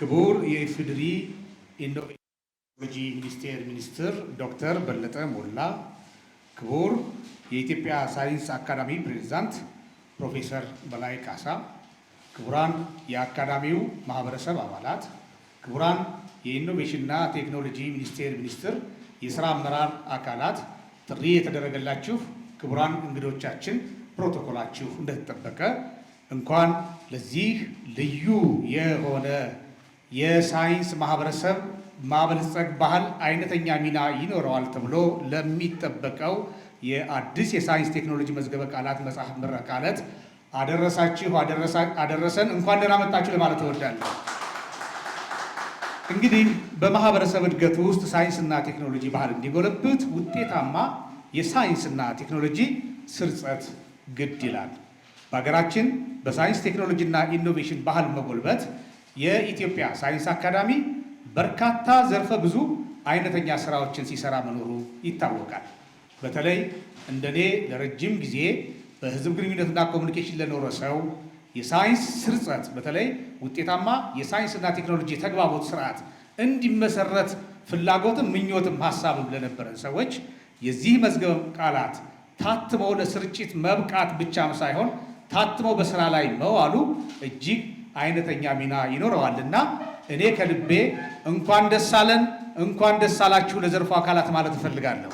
ክቡር የኢፌዴሪ ኢኖቬሽን ሚኒስቴር ሚኒስትር ዶክተር በለጠ ሞላ፣ ክቡር የኢትዮጵያ ሳይንስ አካዳሚ ፕሬዝዳንት ፕሮፌሰር በላይ ካሳ፣ ክቡራን የአካዳሚው ማህበረሰብ አባላት፣ ክቡራን የኢኖቬሽንና ቴክኖሎጂ ሚኒስቴር ሚኒስትር የሥራ አመራር አካላት፣ ጥሪ የተደረገላችሁ ክቡራን እንግዶቻችን፣ ፕሮቶኮላችሁ እንደተጠበቀ እንኳን ለዚህ ልዩ የሆነ የሳይንስ ማህበረሰብ ማበልጸግ ባህል አይነተኛ ሚና ይኖረዋል ተብሎ ለሚጠበቀው የአዲስ የሳይንስ ቴክኖሎጂ መዝገበ ቃላት መጽሐፍ ምረቃ ዕለት አደረሰን። እንኳን ደህና መጣችሁ ለማለት እወዳለሁ። እንግዲህ በማህበረሰብ እድገት ውስጥ ሳይንስና ቴክኖሎጂ ባህል እንዲጎለብት ውጤታማ የሳይንስና ቴክኖሎጂ ስርጸት ግድ ይላል። በሀገራችን በሳይንስ ቴክኖሎጂና ኢኖቬሽን ባህል መጎልበት የኢትዮጵያ ሳይንስ አካዳሚ በርካታ ዘርፈ ብዙ አይነተኛ ስራዎችን ሲሰራ መኖሩ ይታወቃል። በተለይ እንደኔ ለረጅም ጊዜ በህዝብ ግንኙነትና ኮሚኒኬሽን ለኖረ ሰው የሳይንስ ስርጸት በተለይ ውጤታማ የሳይንስና ቴክኖሎጂ ተግባቦት ስርዓት እንዲመሰረት ፍላጎትም ምኞትም ሀሳብም ለነበረን ሰዎች የዚህ መዝገበ ቃላት ታትመው ለስርጭት መብቃት ብቻም ሳይሆን ታትመው በስራ ላይ መዋሉ እጅግ አይነተኛ ሚና ይኖረዋልና እኔ ከልቤ እንኳን ደስ አለን፣ እንኳን ደስ አላችሁ ለዘርፉ አካላት ማለት እፈልጋለሁ።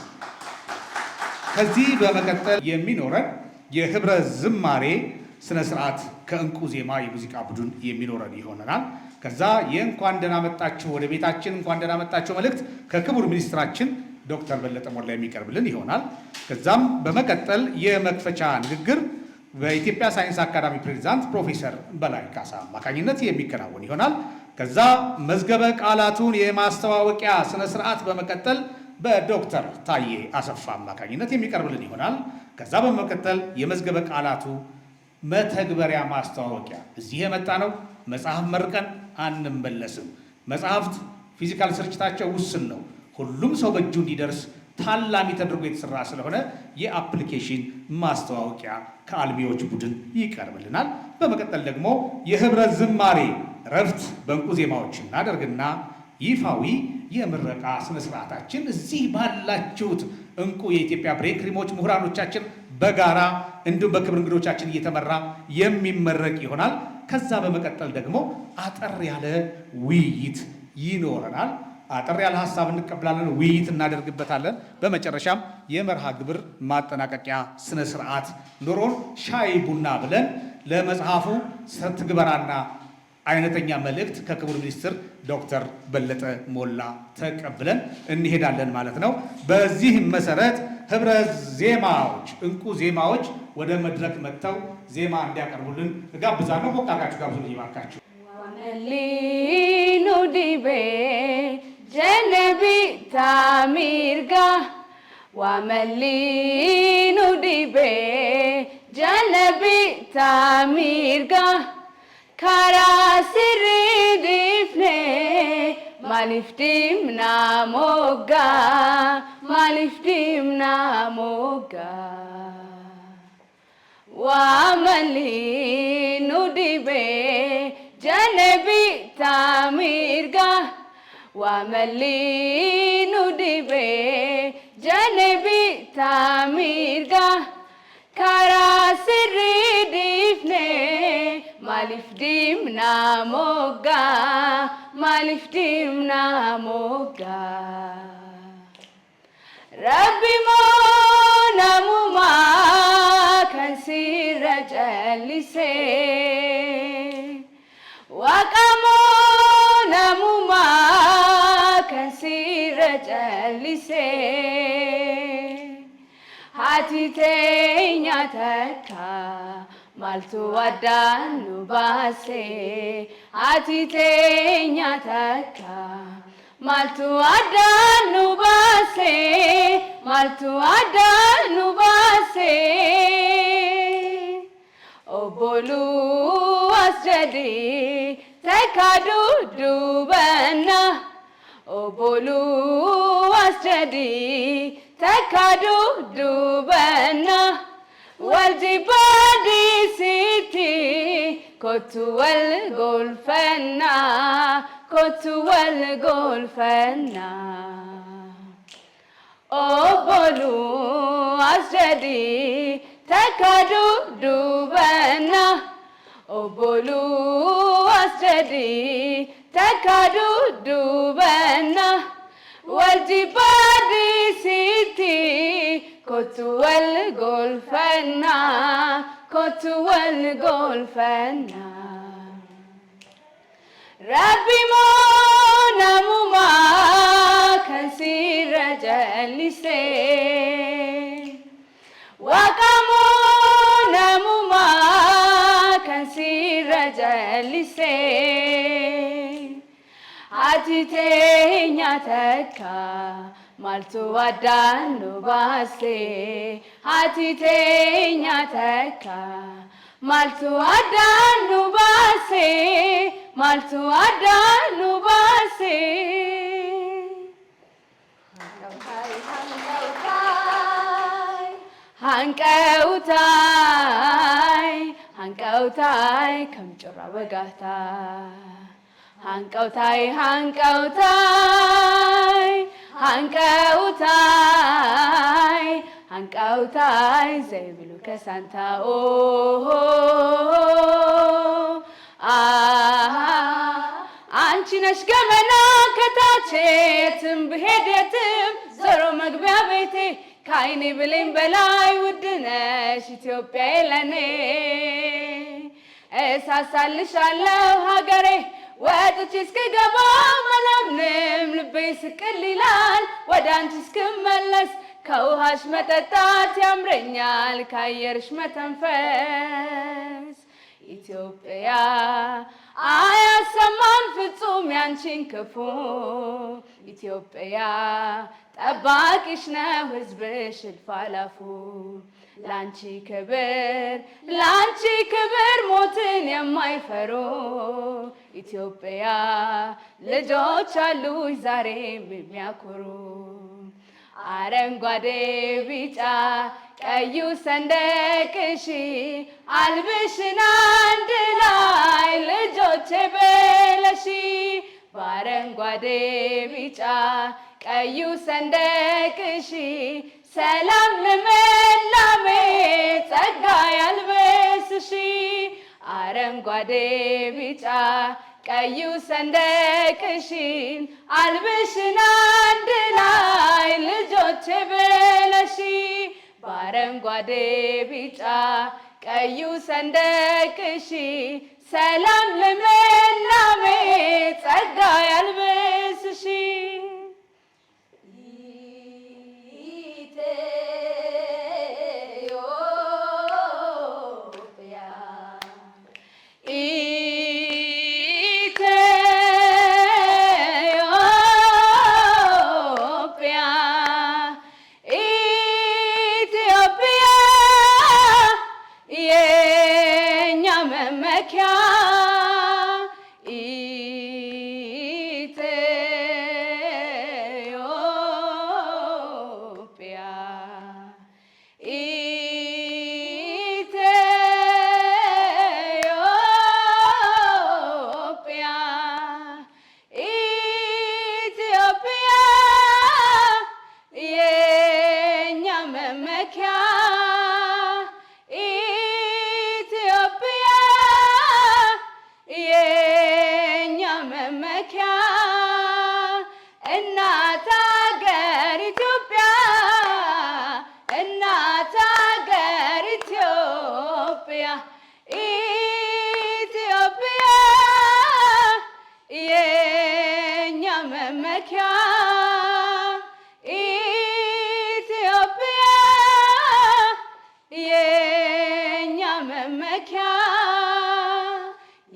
ከዚህ በመቀጠል የሚኖረን የህብረ ዝማሬ ስነ ስርዓት ከእንቁ ዜማ የሙዚቃ ቡድን የሚኖረን ይሆናል። ከዛ የእንኳን ደህና መጣችሁ ወደ ቤታችን እንኳን ደህና መጣችሁ መልእክት ከክቡር ሚኒስትራችን ዶክተር በለጠ ሞላ የሚቀርብልን ይሆናል። ከዛም በመቀጠል የመክፈቻ ንግግር በኢትዮጵያ ሳይንስ አካዳሚ ፕሬዝዳንት ፕሮፌሰር በላይ ካሳ አማካኝነት የሚከናወን ይሆናል። ከዛ መዝገበ ቃላቱን የማስተዋወቂያ ስነ ስርዓት በመቀጠል በዶክተር ታዬ አሰፋ አማካኝነት የሚቀርብልን ይሆናል። ከዛ በመቀጠል የመዝገበ ቃላቱ መተግበሪያ ማስተዋወቂያ፣ እዚህ የመጣ ነው መጽሐፍ መርቀን አንመለስም። መጽሐፍት ፊዚካል ስርጭታቸው ውስን ነው። ሁሉም ሰው በእጁ እንዲደርስ ታላሚ ተደርጎ የተሰራ ስለሆነ የአፕሊኬሽን ማስተዋወቂያ ከአልሚዎች ቡድን ይቀርብልናል። በመቀጠል ደግሞ የህብረ ዝማሬ ረፍት በእንቁ ዜማዎች እናደርግና ይፋዊ የምረቃ ስነስርዓታችን እዚህ ባላችሁት እንቁ የኢትዮጵያ ብሬክ ሪሞች ምሁራኖቻችን በጋራ እንዲሁም በክብር እንግዶቻችን እየተመራ የሚመረቅ ይሆናል። ከዛ በመቀጠል ደግሞ አጠር ያለ ውይይት ይኖረናል። አጠር ያለ ሀሳብ እንቀበላለን፣ ውይይት እናደርግበታለን። በመጨረሻም የመርሃ ግብር ማጠናቀቂያ ስነ ስርዓት ኖሮን ሻይ ቡና ብለን ለመጽሐፉ ትግበራና አይነተኛ መልእክት ከክቡር ሚኒስትር ዶክተር በለጠ ሞላ ተቀብለን እንሄዳለን ማለት ነው። በዚህ መሰረት ህብረ ዜማዎች እንቁ ዜማዎች ወደ መድረክ መጥተው ዜማ እንዲያቀርቡልን እጋብዛለሁ። ሞቃቃችሁ ጋብዙልኝ እባካችሁ። ዋመሊኑ ዲቤ ጀነቢ ታሚርጋ ዋመሊኑ ዲቤ ጀነቢ ታሚርጋ ካራሲሪ ዲፍኔ ማሊፍቲም ናሞጋ ማሊፍቲም ናሞጋ ዋመሊኑ ዲቤ ጀነቢ ታሚርጋ ዋመሊኑ ዲቤ ጀነቢ ታሚርጋ ካራሲሪ ዲፍኔ ማሊፍቲም ናሞጋ ማሊፍቲም ናሞጋ ረቢሞ ናሙማ ከንሲረ ጨሊሴ ዋቀሞ ናሙማ ከንሲረ ጨሊሴ ሀቲቴኛ ተካ ማልቱ አዳኑ ባሴ ሀቲቴኛ ተካ ማልቱ አዳኑ ባሴ ማልቱ አዳኑ ባሴ ኦቦሉ አስጀዲ ተካዱ ዱበና ኦቦሉ አስጀዲ ተካዱ ዱበና والجبال سيتي كنت والغلفنا kottu wal golfanna obolu asjadi takadu dubanna obolu asjadi takadu dubanna wajibadi siti kottu wal golfanna kottu wal golfanna Rabbi monamuma kansira jalise Waqamu namuma kansira jalise Atiteenya takka maltu adanu base Atiteenya takka maltu adanu base maltu adanu base Hankautai kamchura bagata Hankautai zebilu kasanta አንቺ ነሽ ገመና ከታች የትም ብሄድ የትም ዞሮ መግቢያ ቤቴ ከዓይኔ ብሌን በላይ ውድ ነሽ ኢትዮጵያዬ ለኔ እሳሳልሻለሁ ሀገሬ ወጥቼ እስክገባ አላምንም ልቤ ስቅል ይላል ወደ አንቺ እስክመለስ ከውሃሽ መጠጣት ያምረኛል ከአየርሽ መተንፈስ ኢትዮጵያ አያሰማን ፍጹም ያንቺን ክፉ ኢትዮጵያ ጠባቂሽ ነው ሕዝብሽ እልፍ አላፉ ላንቺ ክብር ሞትን የማይፈሩ ኢትዮጵያ ልጆች አሉሽ ዛሬም የሚያኮሩ አረንጓዴ ቢጫ ቀዩ ሰንደቅሽ አልብሽን አንድ ላይ ልጆቼ በለሺ በአረንጓዴ ቢጫ ቀዩ ሰንደቅሽ ሰላም ልምላሜ ጸጋ ያልብስሽ አረንጓዴ ቢጫ ቀዩ ሰንደቅሽን አልብሽን አንድ ላይ ልጆቼ በለሺ በአረንጓዴ ቢጫ ቀዩ ሰንደቅሽ ሰላም ልምላሜ ጸጋ ያልብስሽ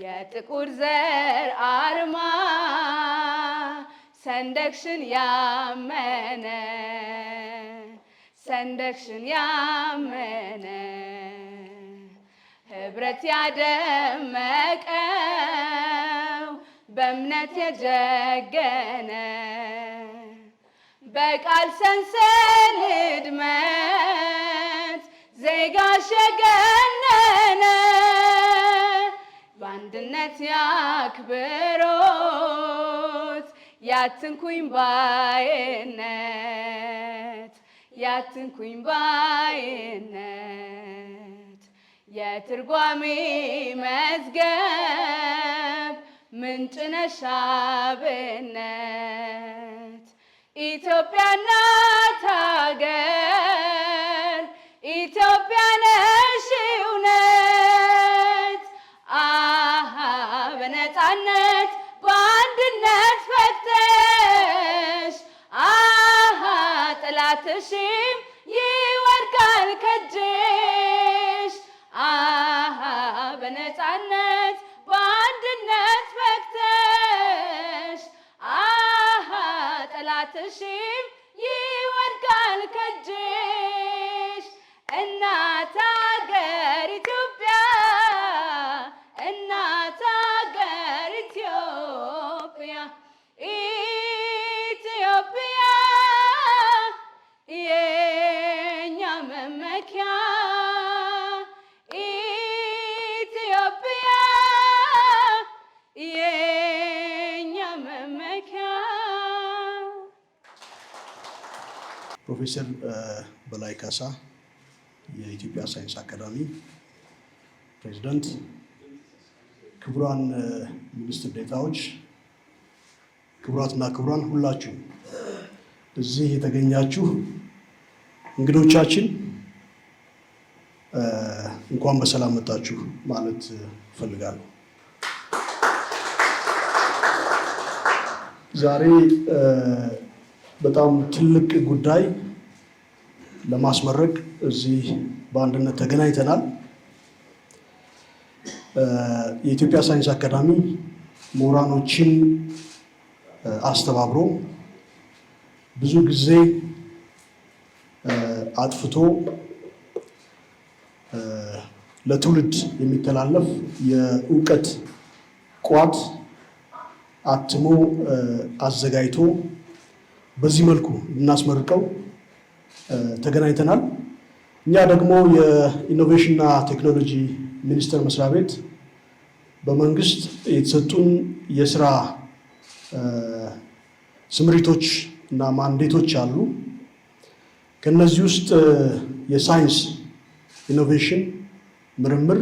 የጥቁር ዘር አርማ ሰንደቅሽን ያመነ ህብረት ያደመቀው በእምነት የጀገነ በቃል ሰንሰለት ድመት ዜጋሽ የገነነ፣ በአንድነት ያክብሮሽ ያትንኩኝ ባይነት ያትንኩኝ ባይነት የትርጓሜ መዝገብ ምንጭ ነሽ አብነት ኢትዮጵያ እናት ሀገር ኢትዮጵያ ነሽ እውነት በነፃነት በአንድነት ፈተሽ ጠላትሽም ይወድቃል ከእጅሽ በነፃነት በአንድነት ፈተሽ ጠላትሽም ይወድቃል ከእጅሽ እናት ሀገር ኢትዮጵያ እናት ሀገር ኢትዮጵያ ኢትዮጵያ የኛ መመኪያ ኢትዮጵያ የኛ መመኪያ። ፕሮፌሰር በላይ ካሳ የኢትዮጵያ ሳይንስ አካዳሚ ፕሬዝዳንት፣ ክቡራን ሚኒስትር ዴኤታዎች፣ ክቡራትና ክቡራን ሁላችሁ እዚህ የተገኛችሁ እንግዶቻችን እንኳን በሰላም መጣችሁ ማለት እፈልጋለሁ። ዛሬ በጣም ትልቅ ጉዳይ ለማስመረቅ እዚህ በአንድነት ተገናኝተናል። የኢትዮጵያ ሳይንስ አካዳሚ ምሁራኖችን አስተባብሮ ብዙ ጊዜ አጥፍቶ ለትውልድ የሚተላለፍ የእውቀት ቋት አትሞ አዘጋጅቶ በዚህ መልኩ ልናስመርቀው ተገናኝተናል። እኛ ደግሞ የኢኖቬሽንና ቴክኖሎጂ ሚኒስቴር መስሪያ ቤት በመንግስት የተሰጡን የስራ ስምሪቶች እና ማንዴቶች አሉ። ከነዚህ ውስጥ የሳይንስ ኢኖቬሽን ምርምር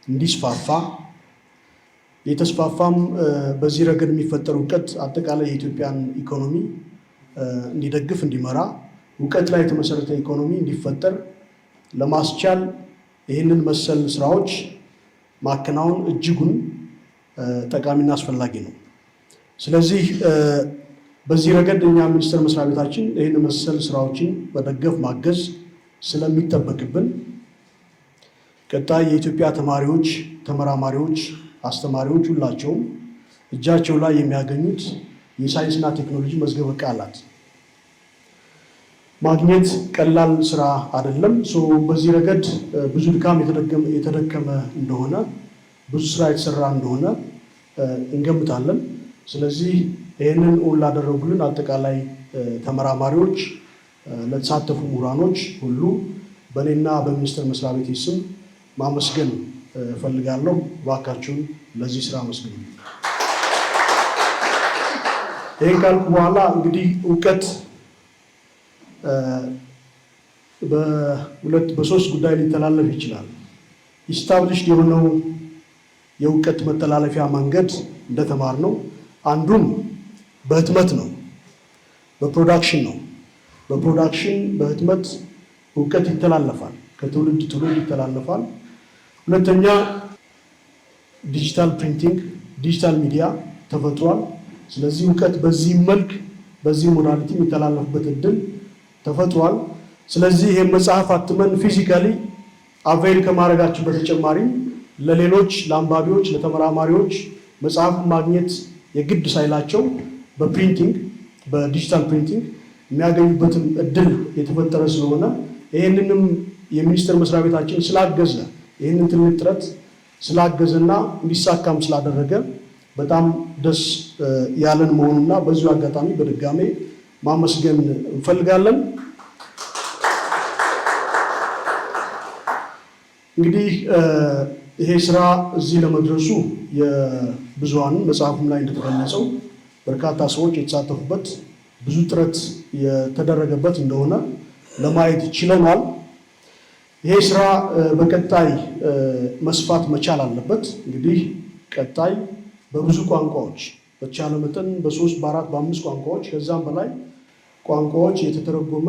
እንዲስፋፋ የተስፋፋም በዚህ ረገድ የሚፈጠር እውቀት አጠቃላይ የኢትዮጵያን ኢኮኖሚ እንዲደግፍ እንዲመራ እውቀት ላይ የተመሰረተ ኢኮኖሚ እንዲፈጠር ለማስቻል ይህንን መሰል ስራዎች ማከናወን እጅጉን ጠቃሚና አስፈላጊ ነው። ስለዚህ በዚህ ረገድ እኛ ሚኒስቴር መስሪያ ቤታችን ይህን መሰል ስራዎችን በደገፍ ማገዝ ስለሚጠበቅብን ቀጣይ የኢትዮጵያ ተማሪዎች፣ ተመራማሪዎች፣ አስተማሪዎች ሁላቸውም እጃቸው ላይ የሚያገኙት የሳይንስና ቴክኖሎጂ መዝገበ ቃላት ማግኘት ቀላል ስራ አይደለም። በዚህ ረገድ ብዙ ድካም የተደከመ እንደሆነ፣ ብዙ ስራ የተሰራ እንደሆነ እንገምታለን። ስለዚህ ይህንን ላደረጉልን አጠቃላይ ተመራማሪዎች፣ ለተሳተፉ ምሁራኖች ሁሉ በእኔና በሚኒስቴር መስሪያ ቤት ስም ማመስገን እፈልጋለሁ። እባካችሁን ለዚህ ስራ መስግኑ። ይህን ካልኩ በኋላ እንግዲህ እውቀት በሶስት ጉዳይ ሊተላለፍ ይችላል። ኢስታብሊሽድ የሆነው የእውቀት መተላለፊያ መንገድ እንደተማርነው አንዱም በህትመት ነው፣ በፕሮዳክሽን ነው። በፕሮዳክሽን በህትመት እውቀት ይተላለፋል፣ ከትውልድ ትውልድ ይተላለፋል። ሁለተኛ ዲጂታል ፕሪንቲንግ፣ ዲጂታል ሚዲያ ተፈጥሯል። ስለዚህ እውቀት በዚህ መልክ በዚህ ሞዳሊቲ የሚተላለፍበት እድል ተፈጥሯል። ስለዚህ ይህን መጽሐፍ አትመን ፊዚካሊ አቬይል ከማድረጋችን በተጨማሪ ለሌሎች ለአንባቢዎች፣ ለተመራማሪዎች መጽሐፉን ማግኘት የግድ ሳይላቸው በፕሪንቲንግ በዲጂታል ፕሪንቲንግ የሚያገኙበትን እድል የተፈጠረ ስለሆነ ይህንንም የሚኒስቴር መስሪያ ቤታችን ስላገዘ ይህንን ትልቅ ጥረት ስላገዘና እንዲሳካም ስላደረገ በጣም ደስ ያለን መሆኑና በዚሁ አጋጣሚ በድጋሜ ማመስገን እንፈልጋለን። እንግዲህ ይሄ ስራ እዚህ ለመድረሱ የብዙሃንን መጽሐፉም ላይ እንደተገለጸው በርካታ ሰዎች የተሳተፉበት ብዙ ጥረት የተደረገበት እንደሆነ ለማየት ችለናል። ይሄ ስራ በቀጣይ መስፋት መቻል አለበት። እንግዲህ ቀጣይ በብዙ ቋንቋዎች በተቻለ መጠን በ3 በ4 በ5 ቋንቋዎች ከዛም በላይ ቋንቋዎች የተተረጎመ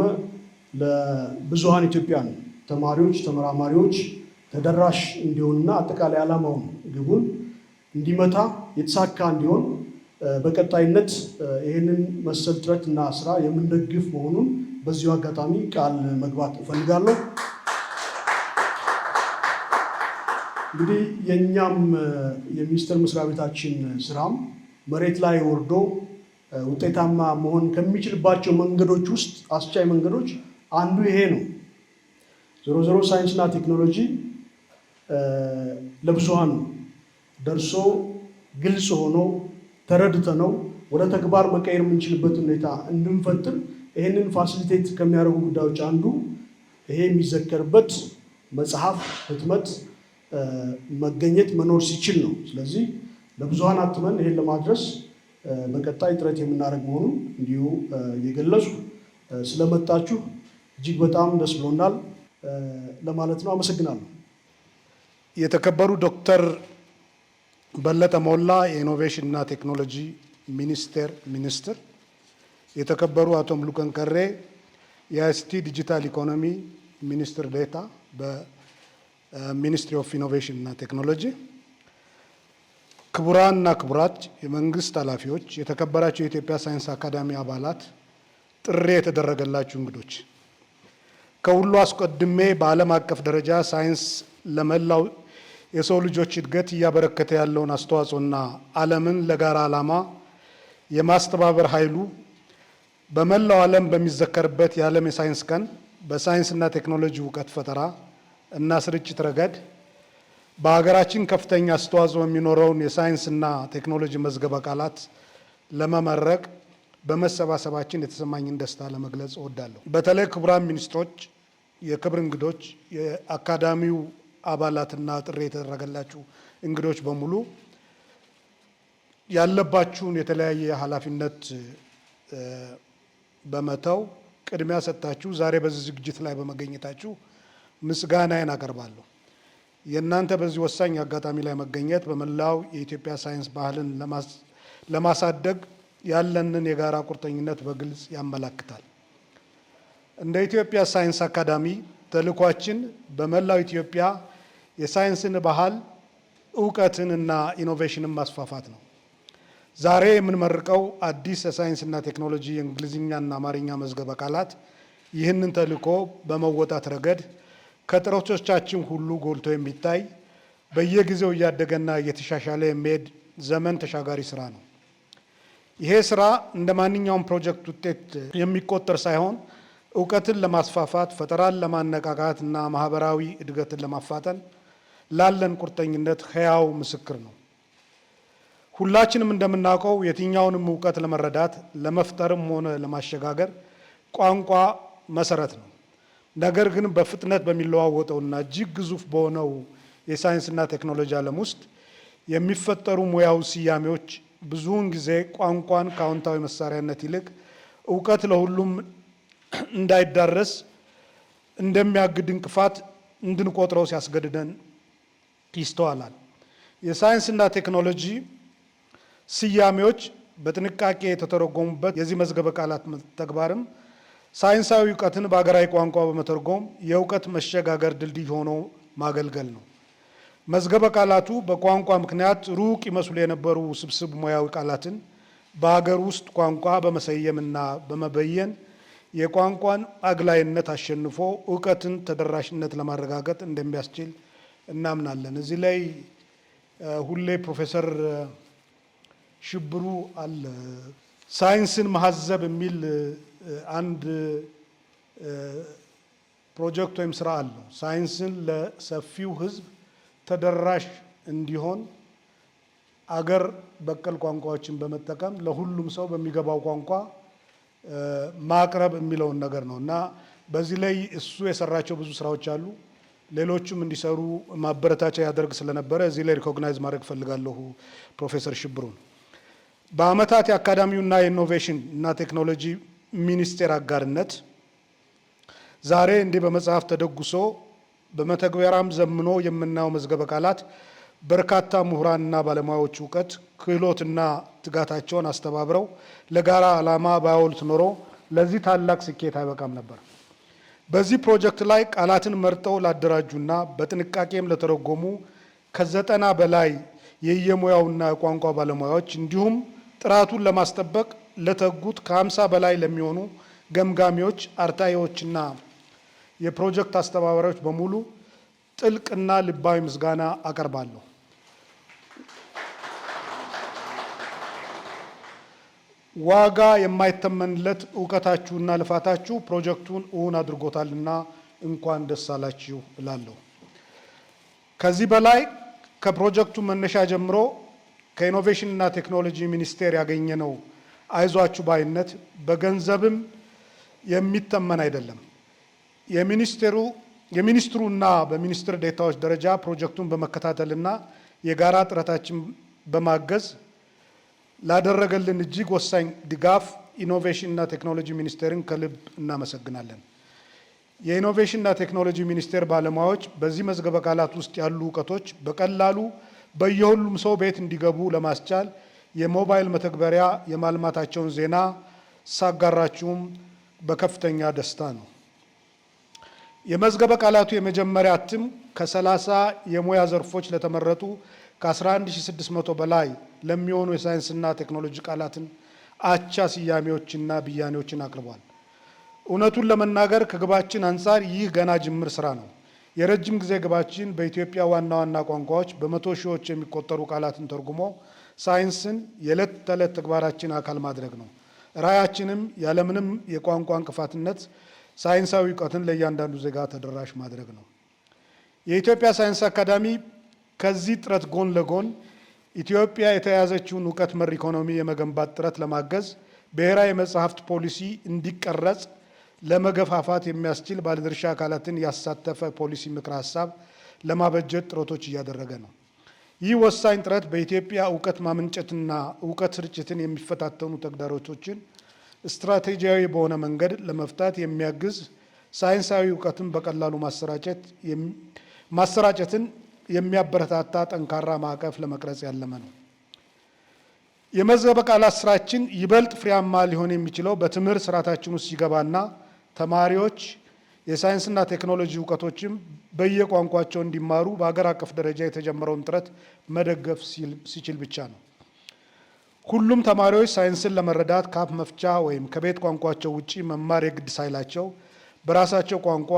ለብዙሃን ኢትዮጵያን ተማሪዎች፣ ተመራማሪዎች ተደራሽ እንዲሆንና አጠቃላይ ዓላማውን ግቡን እንዲመታ የተሳካ እንዲሆን በቀጣይነት ይህንን መሰል ጥረት እና ስራ የምንደግፍ መሆኑን በዚሁ አጋጣሚ ቃል መግባት እፈልጋለሁ። እንግዲህ የእኛም የሚኒስቴር መስሪያ ቤታችን ስራም መሬት ላይ ወርዶ ውጤታማ መሆን ከሚችልባቸው መንገዶች ውስጥ አስቻይ መንገዶች አንዱ ይሄ ነው። ዞሮ ዞሮ ሳይንስና ቴክኖሎጂ ለብዙሃን ደርሶ ግልጽ ሆኖ ተረድተነው ወደ ተግባር መቀየር የምንችልበት ሁኔታ እንድንፈጥር ይህንን ፋሲሊቴት ከሚያደርጉ ጉዳዮች አንዱ ይሄ የሚዘከርበት መጽሐፍ ህትመት መገኘት መኖር ሲችል ነው። ስለዚህ ለብዙሃን አትመን ይሄን ለማድረስ በቀጣይ ጥረት የምናደርግ መሆኑን እንዲሁ የገለጹ ስለመጣችሁ እጅግ በጣም ደስ ብሎናል ለማለት ነው። አመሰግናለሁ። የተከበሩ ዶክተር በለጠ ሞላ የኢኖቬሽን እና ቴክኖሎጂ ሚኒስቴር ሚኒስትር፣ የተከበሩ አቶ ሙሉቀን ቀሬ የአይሲቲ ዲጂታል ኢኮኖሚ ሚኒስትር ዴኤታ በሚኒስትሪ ኦፍ ኢኖቬሽን እና ቴክኖሎጂ፣ ክቡራንና ክቡራት የመንግስት ኃላፊዎች፣ የተከበራቸው የኢትዮጵያ ሳይንስ አካዳሚ አባላት፣ ጥሪ የተደረገላችሁ እንግዶች፣ ከሁሉ አስቀድሜ በዓለም አቀፍ ደረጃ ሳይንስ ለመላው የሰው ልጆች እድገት እያበረከተ ያለውን አስተዋጽኦና ዓለምን ለጋራ ዓላማ የማስተባበር ኃይሉ በመላው ዓለም በሚዘከርበት የዓለም የሳይንስ ቀን በሳይንስና ቴክኖሎጂ እውቀት ፈጠራ እና ስርጭት ረገድ በሀገራችን ከፍተኛ አስተዋጽኦ የሚኖረውን የሳይንስና ቴክኖሎጂ መዝገበ ቃላት ለመመረቅ በመሰባሰባችን የተሰማኝን ደስታ ለመግለጽ እወዳለሁ። በተለይ ክቡራን ሚኒስትሮች፣ የክብር እንግዶች፣ የአካዳሚው አባላትና ጥሪ የተደረገላችሁ እንግዶች በሙሉ ያለባችሁን የተለያየ ኃላፊነት በመተው ቅድሚያ ሰጥታችሁ ዛሬ በዚህ ዝግጅት ላይ በመገኘታችሁ ምስጋናዬን አቀርባለሁ። የእናንተ በዚህ ወሳኝ አጋጣሚ ላይ መገኘት በመላው የኢትዮጵያ ሳይንስ ባህልን ለማሳደግ ያለንን የጋራ ቁርጠኝነት በግልጽ ያመላክታል። እንደ ኢትዮጵያ ሳይንስ አካዳሚ ተልዕኳችን በመላው ኢትዮጵያ የሳይንስን ባህል እውቀትንና ኢኖቬሽንን ማስፋፋት ነው። ዛሬ የምንመርቀው አዲስ የሳይንስና ቴክኖሎጂ የእንግሊዝኛና አማርኛ መዝገበ ቃላት ይህንን ተልዕኮ በመወጣት ረገድ ከጥረቶቻችን ሁሉ ጎልቶ የሚታይ በየጊዜው እያደገና እየተሻሻለ የሚሄድ ዘመን ተሻጋሪ ስራ ነው። ይሄ ስራ እንደ ማንኛውም ፕሮጀክት ውጤት የሚቆጠር ሳይሆን እውቀትን ለማስፋፋት፣ ፈጠራን ለማነቃቃት እና ማህበራዊ እድገትን ለማፋጠን ላለን ቁርጠኝነት ሕያው ምስክር ነው። ሁላችንም እንደምናውቀው የትኛውንም እውቀት ለመረዳት ለመፍጠርም ሆነ ለማሸጋገር ቋንቋ መሰረት ነው። ነገር ግን በፍጥነት በሚለዋወጠውና እጅግ ግዙፍ በሆነው የሳይንስና ቴክኖሎጂ ዓለም ውስጥ የሚፈጠሩ ሙያዊ ስያሜዎች ብዙውን ጊዜ ቋንቋን ከአዎንታዊ መሳሪያነት ይልቅ እውቀት ለሁሉም እንዳይዳረስ እንደሚያግድ እንቅፋት እንድንቆጥረው ሲያስገድደን ይስተዋላል። የሳይንስና ቴክኖሎጂ ስያሜዎች በጥንቃቄ የተተረጎሙበት የዚህ መዝገበ ቃላት ተግባርም ሳይንሳዊ እውቀትን በሀገራዊ ቋንቋ በመተርጎም የእውቀት መሸጋገር ድልድይ ሆኖ ማገልገል ነው። መዝገበ ቃላቱ በቋንቋ ምክንያት ሩቅ ይመስሉ የነበሩ ውስብስብ ሙያዊ ቃላትን በሀገር ውስጥ ቋንቋ በመሰየምና በመበየን የቋንቋን አግላይነት አሸንፎ እውቀትን ተደራሽነት ለማረጋገጥ እንደሚያስችል እናምናለን። እዚህ ላይ ሁሌ ፕሮፌሰር ሽብሩ አለ ሳይንስን ማህዘብ የሚል አንድ ፕሮጀክት ወይም ስራ አለው። ሳይንስን ለሰፊው ሕዝብ ተደራሽ እንዲሆን አገር በቀል ቋንቋዎችን በመጠቀም ለሁሉም ሰው በሚገባው ቋንቋ ማቅረብ የሚለውን ነገር ነው እና በዚህ ላይ እሱ የሰራቸው ብዙ ስራዎች አሉ። ሌሎቹም እንዲሰሩ ማበረታቻ ያደርግ ስለነበረ እዚህ ላይ ሪኮግናይዝ ማድረግ ፈልጋለሁ ፕሮፌሰር ሽብሩን። በአመታት የአካዳሚውና የኢኖቬሽን እና ቴክኖሎጂ ሚኒስቴር አጋርነት ዛሬ እንዲህ በመጽሐፍ ተደጉሶ በመተግበሪያም ዘምኖ የምናየው መዝገበ ቃላት በርካታ ምሁራንና ባለሙያዎች እውቀት፣ ክህሎትና ትጋታቸውን አስተባብረው ለጋራ ዓላማ ባያውሉት ኖሮ ለዚህ ታላቅ ስኬት አይበቃም ነበር። በዚህ ፕሮጀክት ላይ ቃላትን መርጠው ላደራጁና በጥንቃቄም ለተረጎሙ ከ90 በላይ የየሙያውና የቋንቋ ባለሙያዎች እንዲሁም ጥራቱን ለማስጠበቅ ለተጉት ከ50 በላይ ለሚሆኑ ገምጋሚዎች፣ አርታኢዎችና የፕሮጀክት አስተባባሪዎች በሙሉ ጥልቅና ልባዊ ምስጋና አቀርባለሁ። ዋጋ የማይተመንለት እውቀታችሁና ልፋታችሁ ፕሮጀክቱን እውን አድርጎታልና እንኳን ደስ አላችሁ እላለሁ። ከዚህ በላይ ከፕሮጀክቱ መነሻ ጀምሮ ከኢኖቬሽንና ቴክኖሎጂ ሚኒስቴር ያገኘነው አይዟችሁ ባይነት በገንዘብም የሚተመን አይደለም። የሚኒስትሩና በሚኒስትር ዴታዎች ደረጃ ፕሮጀክቱን በመከታተልና የጋራ ጥረታችን በማገዝ ላደረገልን እጅግ ወሳኝ ድጋፍ ኢኖቬሽንና ቴክኖሎጂ ሚኒስቴርን ከልብ እናመሰግናለን። የኢኖቬሽንና ቴክኖሎጂ ሚኒስቴር ባለሙያዎች በዚህ መዝገበ ቃላት ውስጥ ያሉ እውቀቶች በቀላሉ በየሁሉም ሰው ቤት እንዲገቡ ለማስቻል የሞባይል መተግበሪያ የማልማታቸውን ዜና ሳጋራችሁም በከፍተኛ ደስታ ነው። የመዝገበ ቃላቱ የመጀመሪያ እትም ከ30 የሙያ ዘርፎች ለተመረጡ ከ11600 በላይ ለሚሆኑ የሳይንስና ቴክኖሎጂ ቃላትን አቻ ስያሜዎችና ብያኔዎችን አቅርቧል። እውነቱን ለመናገር ከግባችን አንጻር ይህ ገና ጅምር ስራ ነው። የረጅም ጊዜ ግባችን በኢትዮጵያ ዋና ዋና ቋንቋዎች በመቶ ሺዎች የሚቆጠሩ ቃላትን ተርጉሞ ሳይንስን የዕለት ተዕለት ተግባራችን አካል ማድረግ ነው። ራዕያችንም ያለምንም የቋንቋ እንቅፋትነት ሳይንሳዊ እውቀትን ለእያንዳንዱ ዜጋ ተደራሽ ማድረግ ነው። የኢትዮጵያ ሳይንስ አካዳሚ ከዚህ ጥረት ጎን ለጎን ኢትዮጵያ የተያዘችውን እውቀት መር ኢኮኖሚ የመገንባት ጥረት ለማገዝ ብሔራዊ የመጽሐፍት ፖሊሲ እንዲቀረጽ ለመገፋፋት የሚያስችል ባለድርሻ አካላትን ያሳተፈ ፖሊሲ ምክረ ሀሳብ ለማበጀት ጥረቶች እያደረገ ነው። ይህ ወሳኝ ጥረት በኢትዮጵያ እውቀት ማመንጨትና እውቀት ስርጭትን የሚፈታተኑ ተግዳሮቶችን ስትራቴጂያዊ በሆነ መንገድ ለመፍታት የሚያግዝ ሳይንሳዊ እውቀትን በቀላሉ ማሰራጨትን የሚያበረታታ ጠንካራ ማዕቀፍ ለመቅረጽ ያለመ ነው። የመዝገበ ቃላት ስራችን ይበልጥ ፍሬያማ ሊሆን የሚችለው በትምህርት ስርዓታችን ውስጥ ሲገባና ተማሪዎች የሳይንስና ቴክኖሎጂ እውቀቶችም በየቋንቋቸው እንዲማሩ በሀገር አቀፍ ደረጃ የተጀመረውን ጥረት መደገፍ ሲችል ብቻ ነው። ሁሉም ተማሪዎች ሳይንስን ለመረዳት ከአፍ መፍቻ ወይም ከቤት ቋንቋቸው ውጪ መማር የግድ ሳይላቸው በራሳቸው ቋንቋ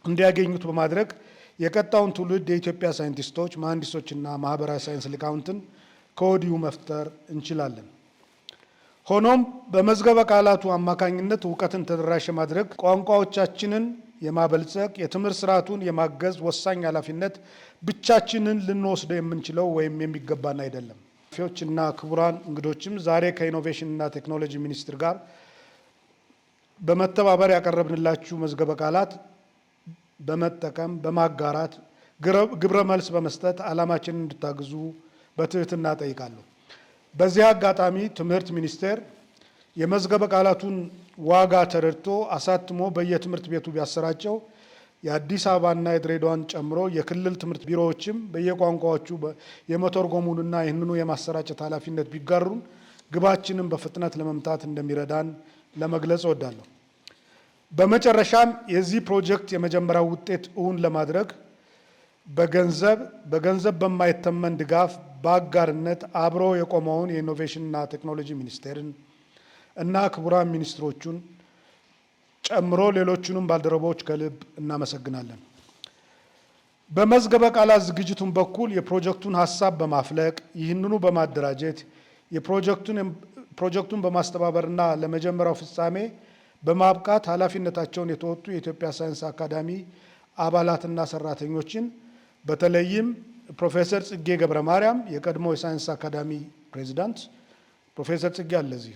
እንዲያገኙት በማድረግ የቀጣውን ትውልድ የኢትዮጵያ ሳይንቲስቶች፣ መሐንዲሶችና ማህበራዊ ሳይንስ ሊቃውንትን ከወዲሁ መፍጠር እንችላለን። ሆኖም በመዝገበ ቃላቱ አማካኝነት እውቀትን ተደራሽ ማድረግ፣ ቋንቋዎቻችንን የማበልጸግ፣ የትምህርት ስርዓቱን የማገዝ ወሳኝ ኃላፊነት ብቻችንን ልንወስደው የምንችለው ወይም የሚገባን አይደለም። ፊዎችና ክቡራን እንግዶችም ዛሬ ከኢኖቬሽንና ቴክኖሎጂ ሚኒስቴር ጋር በመተባበር ያቀረብንላችሁ መዝገበ ቃላት በመጠቀም በማጋራት ግብረ መልስ በመስጠት ዓላማችንን እንድታግዙ በትህትና ጠይቃለሁ። በዚህ አጋጣሚ ትምህርት ሚኒስቴር የመዝገበ ቃላቱን ዋጋ ተረድቶ አሳትሞ በየትምህርት ቤቱ ቢያሰራጨው የአዲስ አበባና የድሬዳዋን ጨምሮ የክልል ትምህርት ቢሮዎችም በየቋንቋዎቹ የመተርጎሙንና ይህንኑ የማሰራጨት ኃላፊነት ቢጋሩን ግባችንን በፍጥነት ለመምታት እንደሚረዳን ለመግለጽ እወዳለሁ። በመጨረሻም የዚህ ፕሮጀክት የመጀመሪያው ውጤት እውን ለማድረግ በገንዘብ በማይተመን ድጋፍ በአጋርነት አብሮ የቆመውን የኢኖቬሽንና ቴክኖሎጂ ሚኒስቴርን እና ክቡራን ሚኒስትሮቹን ጨምሮ ሌሎቹንም ባልደረቦች ከልብ እናመሰግናለን። በመዝገበ ቃላት ዝግጅቱን በኩል የፕሮጀክቱን ሀሳብ በማፍለቅ ይህንኑ በማደራጀት ፕሮጀክቱን በማስተባበርና ለመጀመሪያው ፍጻሜ በማብቃት ኃላፊነታቸውን የተወጡ የኢትዮጵያ ሳይንስ አካዳሚ አባላትና ሰራተኞችን በተለይም ፕሮፌሰር ጽጌ ገብረ ማርያም የቀድሞ የሳይንስ አካዳሚ ፕሬዚዳንት ፕሮፌሰር ጽጌ አለዚህ፣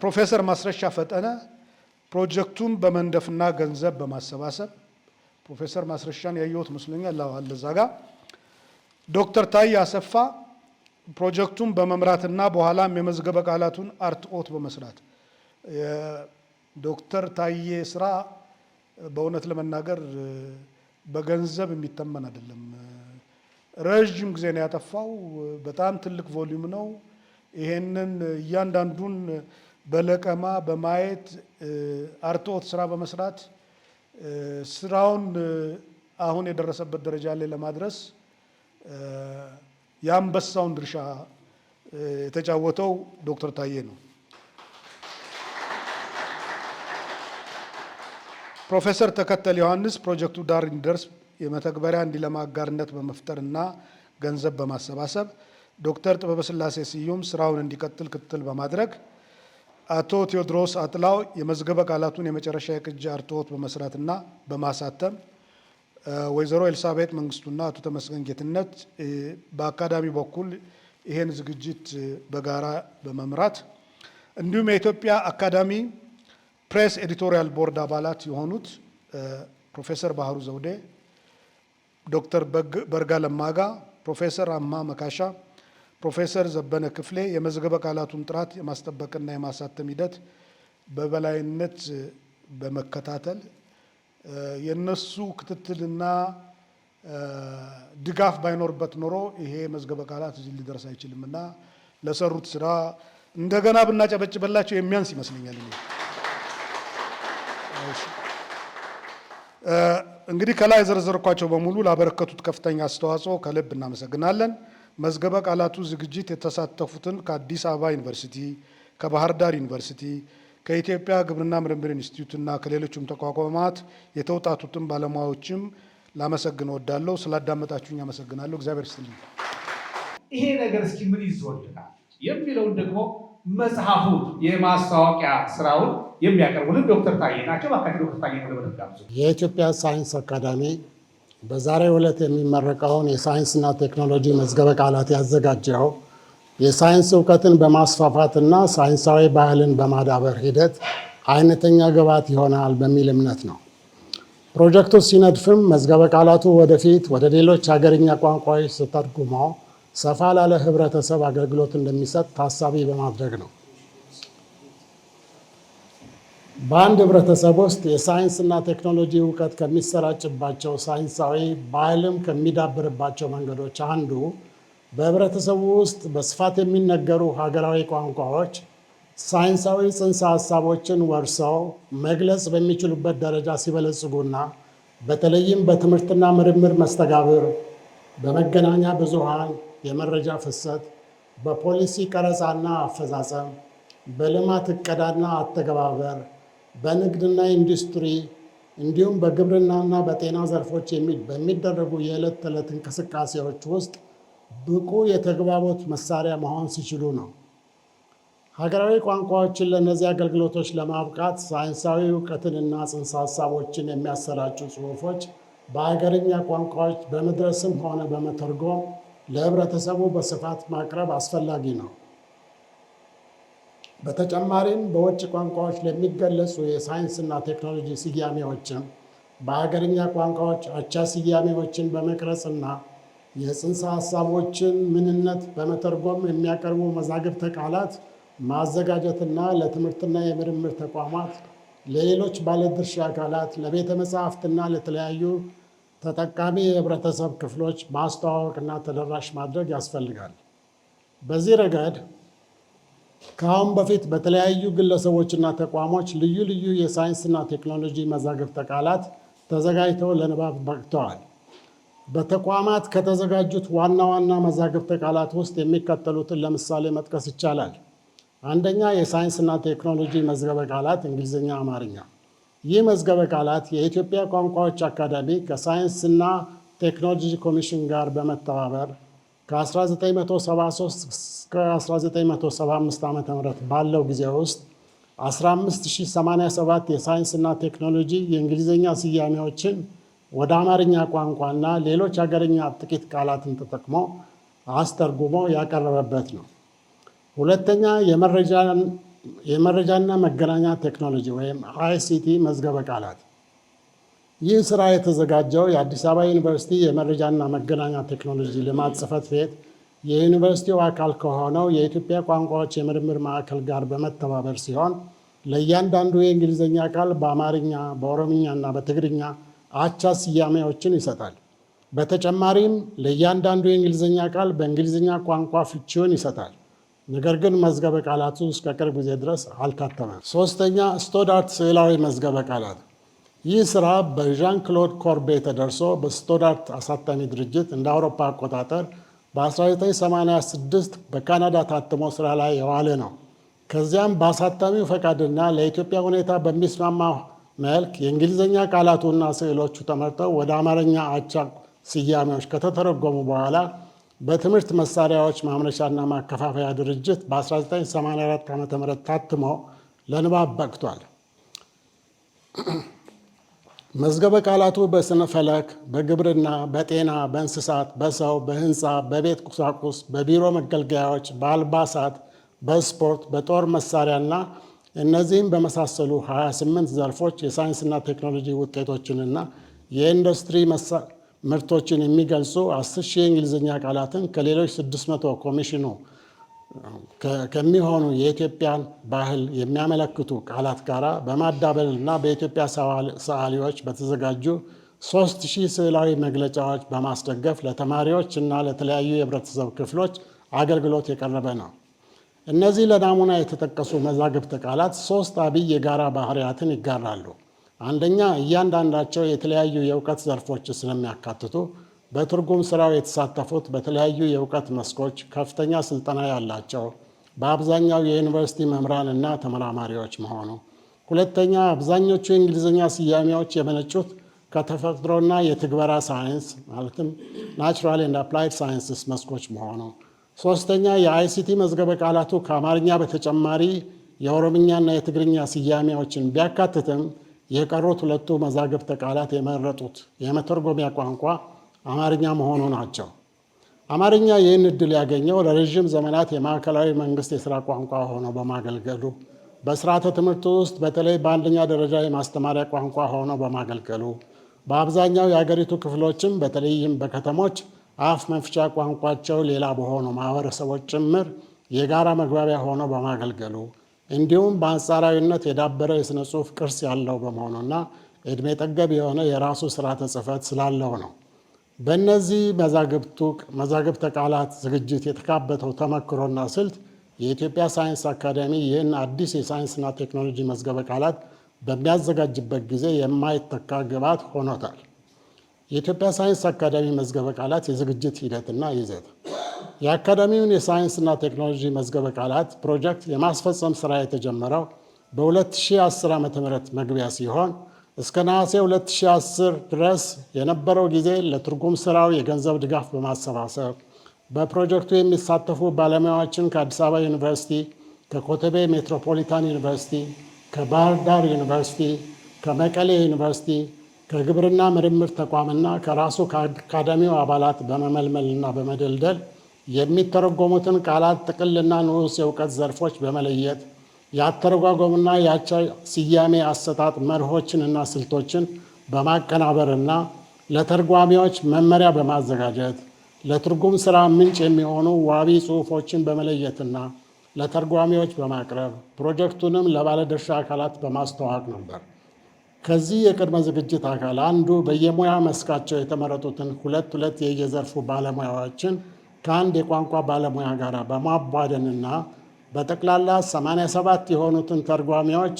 ፕሮፌሰር ማስረሻ ፈጠነ ፕሮጀክቱን በመንደፍና ገንዘብ በማሰባሰብ ፕሮፌሰር ማስረሻን ያየሁት መስሎኛል አለ እዛ ጋ፣ ዶክተር ታዬ አሰፋ ፕሮጀክቱን በመምራትና በኋላም የመዝገበ ቃላቱን አርትዖት በመስራት የዶክተር ታዬ ስራ በእውነት ለመናገር በገንዘብ የሚተመን አይደለም። ረዥም ጊዜ ነው ያጠፋው። በጣም ትልቅ ቮሊዩም ነው። ይሄንን እያንዳንዱን በለቀማ በማየት አርትዖት ስራ በመስራት ስራውን አሁን የደረሰበት ደረጃ ላይ ለማድረስ የአንበሳውን ድርሻ የተጫወተው ዶክተር ታዬ ነው። ፕሮፌሰር ተከተል ዮሐንስ ፕሮጀክቱ ዳር እንዲደርስ የመተግበሪያ እንዲለማ አጋርነት በመፍጠርና ገንዘብ በማሰባሰብ፣ ዶክተር ጥበበ ስላሴ ስዩም ስራውን እንዲቀጥል ክትትል በማድረግ፣ አቶ ቴዎድሮስ አጥላው የመዝገበ ቃላቱን የመጨረሻ የቅጂ አርትዖት በመስራትና በማሳተም፣ ወይዘሮ ኤልሳቤጥ መንግስቱና አቶ ተመስገን ጌትነት በአካዳሚ በኩል ይሄን ዝግጅት በጋራ በመምራት እንዲሁም የኢትዮጵያ አካዳሚ ፕሬስ ኤዲቶሪያል ቦርድ አባላት የሆኑት ፕሮፌሰር ባህሩ ዘውዴ፣ ዶክተር በርጋ ለማጋ፣ ፕሮፌሰር አማ መካሻ፣ ፕሮፌሰር ዘበነ ክፍሌ የመዝገበ ቃላቱን ጥራት የማስጠበቅና የማሳተም ሂደት በበላይነት በመከታተል የነሱ ክትትልና ድጋፍ ባይኖርበት ኖሮ ይሄ መዝገበ ቃላት እዚህ ሊደርስ አይችልምና ለሰሩት ስራ እንደገና ብናጨበጭበላቸው የሚያንስ ይመስለኛል። እንግዲህ ከላይ የዘረዘርኳቸው በሙሉ ላበረከቱት ከፍተኛ አስተዋጽኦ ከልብ እናመሰግናለን። መዝገበ ቃላቱ ዝግጅት የተሳተፉትን ከአዲስ አበባ ዩኒቨርሲቲ፣ ከባህር ዳር ዩኒቨርሲቲ፣ ከኢትዮጵያ ግብርና ምርምር ኢንስቲትዩትና ከሌሎችም ተቋማት የተውጣጡትን ባለሙያዎችም ላመሰግን እወዳለሁ። ስላዳመጣችሁኝ አመሰግናለሁ። እግዚአብሔር ይስጥልኝ። ይሄ ነገር እስኪ ምን ይዞልናል የሚለውን ደግሞ መጽሐፉ የማስታወቂያ ስራውን የሚያቀርቡልን ዶክተር ታዬ ናቸው። እባካችሁ ዶክተር ታዬ ነው ለመጋብዙ። የኢትዮጵያ ሳይንስ አካዳሚ በዛሬው ዕለት የሚመረቀውን የሳይንስና ቴክኖሎጂ መዝገበ ቃላት ያዘጋጀው የሳይንስ እውቀትን በማስፋፋትና ሳይንሳዊ ባህልን በማዳበር ሂደት አይነተኛ ግብዓት ይሆናል በሚል እምነት ነው። ፕሮጀክቱ ሲነድፍም መዝገበ ቃላቱ ወደፊት ወደ ሌሎች ሀገርኛ ቋንቋዎች ተተርጉመው ሰፋ ላለ ህብረተሰብ አገልግሎት እንደሚሰጥ ታሳቢ በማድረግ ነው። በአንድ ህብረተሰብ ውስጥ የሳይንስና ቴክኖሎጂ እውቀት ከሚሰራጭባቸው ሳይንሳዊ ባህልም ከሚዳብርባቸው መንገዶች አንዱ በህብረተሰቡ ውስጥ በስፋት የሚነገሩ ሀገራዊ ቋንቋዎች ሳይንሳዊ ጽንሰ ሀሳቦችን ወርሰው መግለጽ በሚችሉበት ደረጃ ሲበለጽጉና በተለይም በትምህርትና ምርምር መስተጋብር፣ በመገናኛ ብዙሃን የመረጃ ፍሰት፣ በፖሊሲ ቀረጻና አፈጻጸም፣ በልማት እቀዳና አተገባበር፣ በንግድና ኢንዱስትሪ እንዲሁም በግብርናና በጤና ዘርፎች በሚደረጉ የዕለት ተዕለት እንቅስቃሴዎች ውስጥ ብቁ የተግባቦት መሳሪያ መሆን ሲችሉ ነው። ሀገራዊ ቋንቋዎችን ለእነዚህ አገልግሎቶች ለማብቃት ሳይንሳዊ እውቀትንና ጽንሰ ሀሳቦችን የሚያሰራጩ ጽሑፎች በሀገርኛ ቋንቋዎች በመድረስም ሆነ በመተርጎም ለህብረተሰቡ በስፋት ማቅረብ አስፈላጊ ነው። በተጨማሪም በውጭ ቋንቋዎች ለሚገለጹ የሳይንስና ቴክኖሎጂ ስያሜዎችም በሀገርኛ ቋንቋዎች አቻ ስያሜዎችን በመቅረጽና የጽንሰ ሀሳቦችን ምንነት በመተርጎም የሚያቀርቡ መዛግብተ ቃላት ማዘጋጀትና ለትምህርትና የምርምር ተቋማት፣ ለሌሎች ባለድርሻ አካላት፣ ለቤተ መጻሕፍትና ለተለያዩ ተጠቃሚ የህብረተሰብ ክፍሎች ማስተዋወቅና ተደራሽ ማድረግ ያስፈልጋል። በዚህ ረገድ ከአሁን በፊት በተለያዩ ግለሰቦችና ተቋሞች ልዩ ልዩ የሳይንስና ቴክኖሎጂ መዛግብተ ቃላት ተዘጋጅተው ለንባብ በቅተዋል። በተቋማት ከተዘጋጁት ዋና ዋና መዛግብተ ቃላት ውስጥ የሚከተሉትን ለምሳሌ መጥቀስ ይቻላል። አንደኛ፣ የሳይንስና ቴክኖሎጂ መዝገበ ቃላት እንግሊዝኛ፣ አማርኛ። ይህ መዝገበ ቃላት የኢትዮጵያ ቋንቋዎች አካዳሚ ከሳይንስና ቴክኖሎጂ ኮሚሽን ጋር በመተባበር ከ1973 እስከ 1975 ዓ.ም ባለው ጊዜ ውስጥ 15087 የሳይንስና ቴክኖሎጂ የእንግሊዝኛ ስያሜዎችን ወደ አማርኛ ቋንቋና ሌሎች ሀገርኛ ጥቂት ቃላትን ተጠቅሞ አስተርጉሞ ያቀረበበት ነው። ሁለተኛ፣ የመረጃና መገናኛ ቴክኖሎጂ ወይም ICT መዝገበ ቃላት። ይህ ስራ የተዘጋጀው የአዲስ አበባ ዩኒቨርሲቲ የመረጃና መገናኛ ቴክኖሎጂ ልማት ጽሕፈት ቤት የዩኒቨርሲቲው አካል ከሆነው የኢትዮጵያ ቋንቋዎች የምርምር ማዕከል ጋር በመተባበር ሲሆን ለእያንዳንዱ የእንግሊዝኛ ቃል በአማርኛ፣ በኦሮምኛ እና በትግርኛ አቻ ስያሜዎችን ይሰጣል። በተጨማሪም ለእያንዳንዱ የእንግሊዝኛ ቃል በእንግሊዝኛ ቋንቋ ፍቺውን ይሰጣል። ነገር ግን መዝገበ ቃላቱ እስከ ቅርብ ጊዜ ድረስ አልታተመም። ሶስተኛ፣ ስቶዳርት ስዕላዊ መዝገበ ቃላት። ይህ ስራ በዣን ክሎድ ኮርቤ ተደርሶ በስቶዳርት አሳታሚ ድርጅት እንደ አውሮፓ አቆጣጠር በ1986 በካናዳ ታትሞ ስራ ላይ የዋለ ነው። ከዚያም በአሳታሚው ፈቃድና ለኢትዮጵያ ሁኔታ በሚስማማ መልክ የእንግሊዝኛ ቃላቱና ስዕሎቹ ተመርጠው ወደ አማርኛ አቻ ስያሜዎች ከተተረጎሙ በኋላ በትምህርት መሳሪያዎች ማምረቻና ማከፋፈያ ድርጅት በ1984 ዓ.ም ታትሞ ለንባብ በቅቷል። መዝገበ ቃላቱ በስነ ፈለክ፣ በግብርና፣ በጤና፣ በእንስሳት፣ በሰው፣ በህንፃ፣ በቤት ቁሳቁስ፣ በቢሮ መገልገያዎች፣ በአልባሳት፣ በስፖርት፣ በጦር መሳሪያና እነዚህም በመሳሰሉ 28 ዘርፎች የሳይንስና ቴክኖሎጂ ውጤቶችንና የኢንዱስትሪ ምርቶችን የሚገልጹ 10,000 የእንግሊዝኛ ቃላትን ከሌሎች 600 ኮሚሽኑ ከሚሆኑ የኢትዮጵያን ባህል የሚያመለክቱ ቃላት ጋር በማዳበልና በኢትዮጵያ ሰዓሊዎች በተዘጋጁ 3,000 ስዕላዊ መግለጫዎች በማስደገፍ ለተማሪዎች እና ለተለያዩ የህብረተሰብ ክፍሎች አገልግሎት የቀረበ ነው። እነዚህ ለናሙና የተጠቀሱ መዛግብተ ቃላት 3 አብይ የጋራ ባህሪያትን ይጋራሉ። አንደኛ፣ እያንዳንዳቸው የተለያዩ የእውቀት ዘርፎች ስለሚያካትቱ በትርጉም ስራው የተሳተፉት በተለያዩ የእውቀት መስኮች ከፍተኛ ስልጠና ያላቸው በአብዛኛው የዩኒቨርሲቲ መምህራን እና ተመራማሪዎች መሆኑ። ሁለተኛ፣ አብዛኞቹ የእንግሊዝኛ ስያሜዎች የመነጩት ከተፈጥሮና የትግበራ ሳይንስ ማለትም ናቹራል ኤንድ አፕላይድ ሳይንስስ መስኮች መሆኑ። ሶስተኛ፣ የአይሲቲ መዝገበ ቃላቱ ከአማርኛ በተጨማሪ የኦሮምኛና የትግርኛ ስያሜዎችን ቢያካትትም የቀሩት ሁለቱ መዛግብተ ቃላት የመረጡት የመተርጎሚያ ቋንቋ አማርኛ መሆኑ ናቸው። አማርኛ ይህን ዕድል ያገኘው ለረዥም ዘመናት የማዕከላዊ መንግስት የሥራ ቋንቋ ሆኖ በማገልገሉ፣ በስርዓተ ትምህርቱ ውስጥ በተለይ በአንደኛ ደረጃ የማስተማሪያ ቋንቋ ሆኖ በማገልገሉ፣ በአብዛኛው የአገሪቱ ክፍሎችም በተለይም በከተሞች አፍ መፍቻ ቋንቋቸው ሌላ በሆኑ ማህበረሰቦች ጭምር የጋራ መግባቢያ ሆኖ በማገልገሉ እንዲሁም በአንጻራዊነት የዳበረ የሥነ ጽሑፍ ቅርስ ያለው በመሆኑና ዕድሜ ጠገብ የሆነ የራሱ ስርዓተ ጽሕፈት ስላለው ነው። በእነዚህ መዛግብተ ቃላት ዝግጅት የተካበተው ተመክሮና ስልት የኢትዮጵያ ሳይንስ አካዳሚ ይህን አዲስ የሳይንስና ቴክኖሎጂ መዝገበ ቃላት በሚያዘጋጅበት ጊዜ የማይተካ ግብዓት ሆኖታል። የኢትዮጵያ ሳይንስ አካዳሚ መዝገበ ቃላት የዝግጅት ሂደትና ይዘት። የአካዳሚውን የሳይንስና ቴክኖሎጂ መዝገበ ቃላት ፕሮጀክት የማስፈጸም ስራ የተጀመረው በ2010 ዓ.ም መግቢያ ሲሆን እስከ ነሐሴ 2010 ድረስ የነበረው ጊዜ ለትርጉም ስራው የገንዘብ ድጋፍ በማሰባሰብ በፕሮጀክቱ የሚሳተፉ ባለሙያዎችን ከአዲስ አበባ ዩኒቨርሲቲ፣ ከኮተቤ ሜትሮፖሊታን ዩኒቨርሲቲ፣ ከባህር ዳር ዩኒቨርሲቲ፣ ከመቀሌ ዩኒቨርሲቲ፣ ከግብርና ምርምር ተቋምና ከራሱ ከአካዳሚው አባላት በመመልመልና በመደልደል የሚተረጎሙትን ቃላት ጥቅልና ንዑስ የእውቀት ዘርፎች በመለየት የአተረጓጎምና የአቻ ስያሜ አሰጣጥ መርሆችንና ስልቶችን በማቀናበርና ለተርጓሚዎች መመሪያ በማዘጋጀት ለትርጉም ሥራ ምንጭ የሚሆኑ ዋቢ ጽሑፎችን በመለየትና ለተርጓሚዎች በማቅረብ ፕሮጀክቱንም ለባለድርሻ አካላት በማስተዋወቅ ነበር። ከዚህ የቅድመ ዝግጅት አካል አንዱ በየሙያ መስካቸው የተመረጡትን ሁለት የየዘርፉ ባለሙያዎችን ከአንድ የቋንቋ ባለሙያ ጋር በማቧደንና በጠቅላላ 87 የሆኑትን ተርጓሚዎች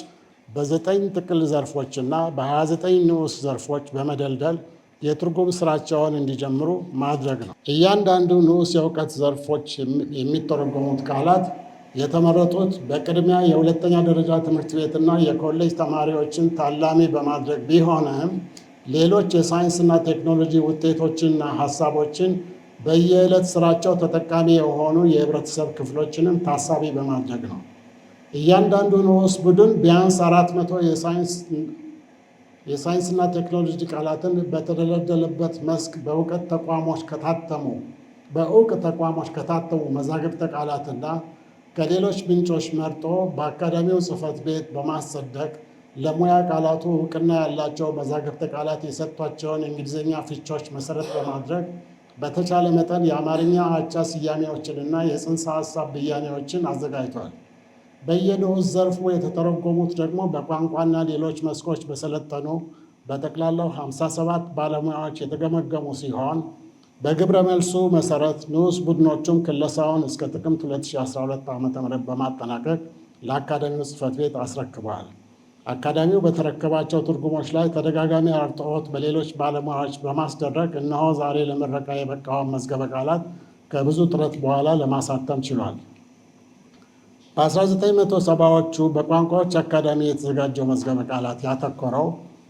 በ9 ጥቅል ዘርፎችና በ29 ንዑስ ዘርፎች በመደልደል የትርጉም ስራቸውን እንዲጀምሩ ማድረግ ነው። እያንዳንዱ ንዑስ የእውቀት ዘርፎች የሚተረጎሙት ቃላት የተመረጡት በቅድሚያ የሁለተኛ ደረጃ ትምህርት ቤትና የኮሌጅ ተማሪዎችን ታላሚ በማድረግ ቢሆንም ሌሎች የሳይንስና ቴክኖሎጂ ውጤቶችንና ሀሳቦችን በየዕለት ስራቸው ተጠቃሚ የሆኑ የህብረተሰብ ክፍሎችንም ታሳቢ በማድረግ ነው። እያንዳንዱ ንዑስ ቡድን ቢያንስ 400 የሳይንስና ቴክኖሎጂ ቃላትን በተደለደለበት መስክ በእውቅ ተቋሞች ከታተሙ መዛግብተ ቃላትና ከሌሎች ምንጮች መርጦ በአካዳሚው ጽሕፈት ቤት በማጸደቅ ለሙያ ቃላቱ እውቅና ያላቸው መዛግብተ ቃላት የሰጧቸውን የእንግሊዝኛ ፍቾች መሰረት በማድረግ በተቻለ መጠን የአማርኛ አቻ ስያሜዎችንና የጽንሰ ሐሳብ ብያኔዎችን አዘጋጅቷል። በየንዑስ ዘርፉ የተተረጎሙት ደግሞ በቋንቋና ሌሎች መስኮች በሰለጠኑ በጠቅላላው 57 ባለሙያዎች የተገመገሙ ሲሆን በግብረ መልሱ መሰረት ንዑስ ቡድኖቹም ክለሳውን እስከ ጥቅምት 2012 ዓ.ም በማጠናቀቅ ለአካዳሚው ጽሕፈት ቤት አስረክበዋል። አካዳሚው በተረከባቸው ትርጉሞች ላይ ተደጋጋሚ አርትዖት በሌሎች ባለሙያዎች በማስደረግ እነሆ ዛሬ ለምረቃ የበቃውን መዝገበ ቃላት ከብዙ ጥረት በኋላ ለማሳተም ችሏል። በ1970ዎቹ በቋንቋዎች አካዳሚ የተዘጋጀው መዝገበ ቃላት ያተኮረው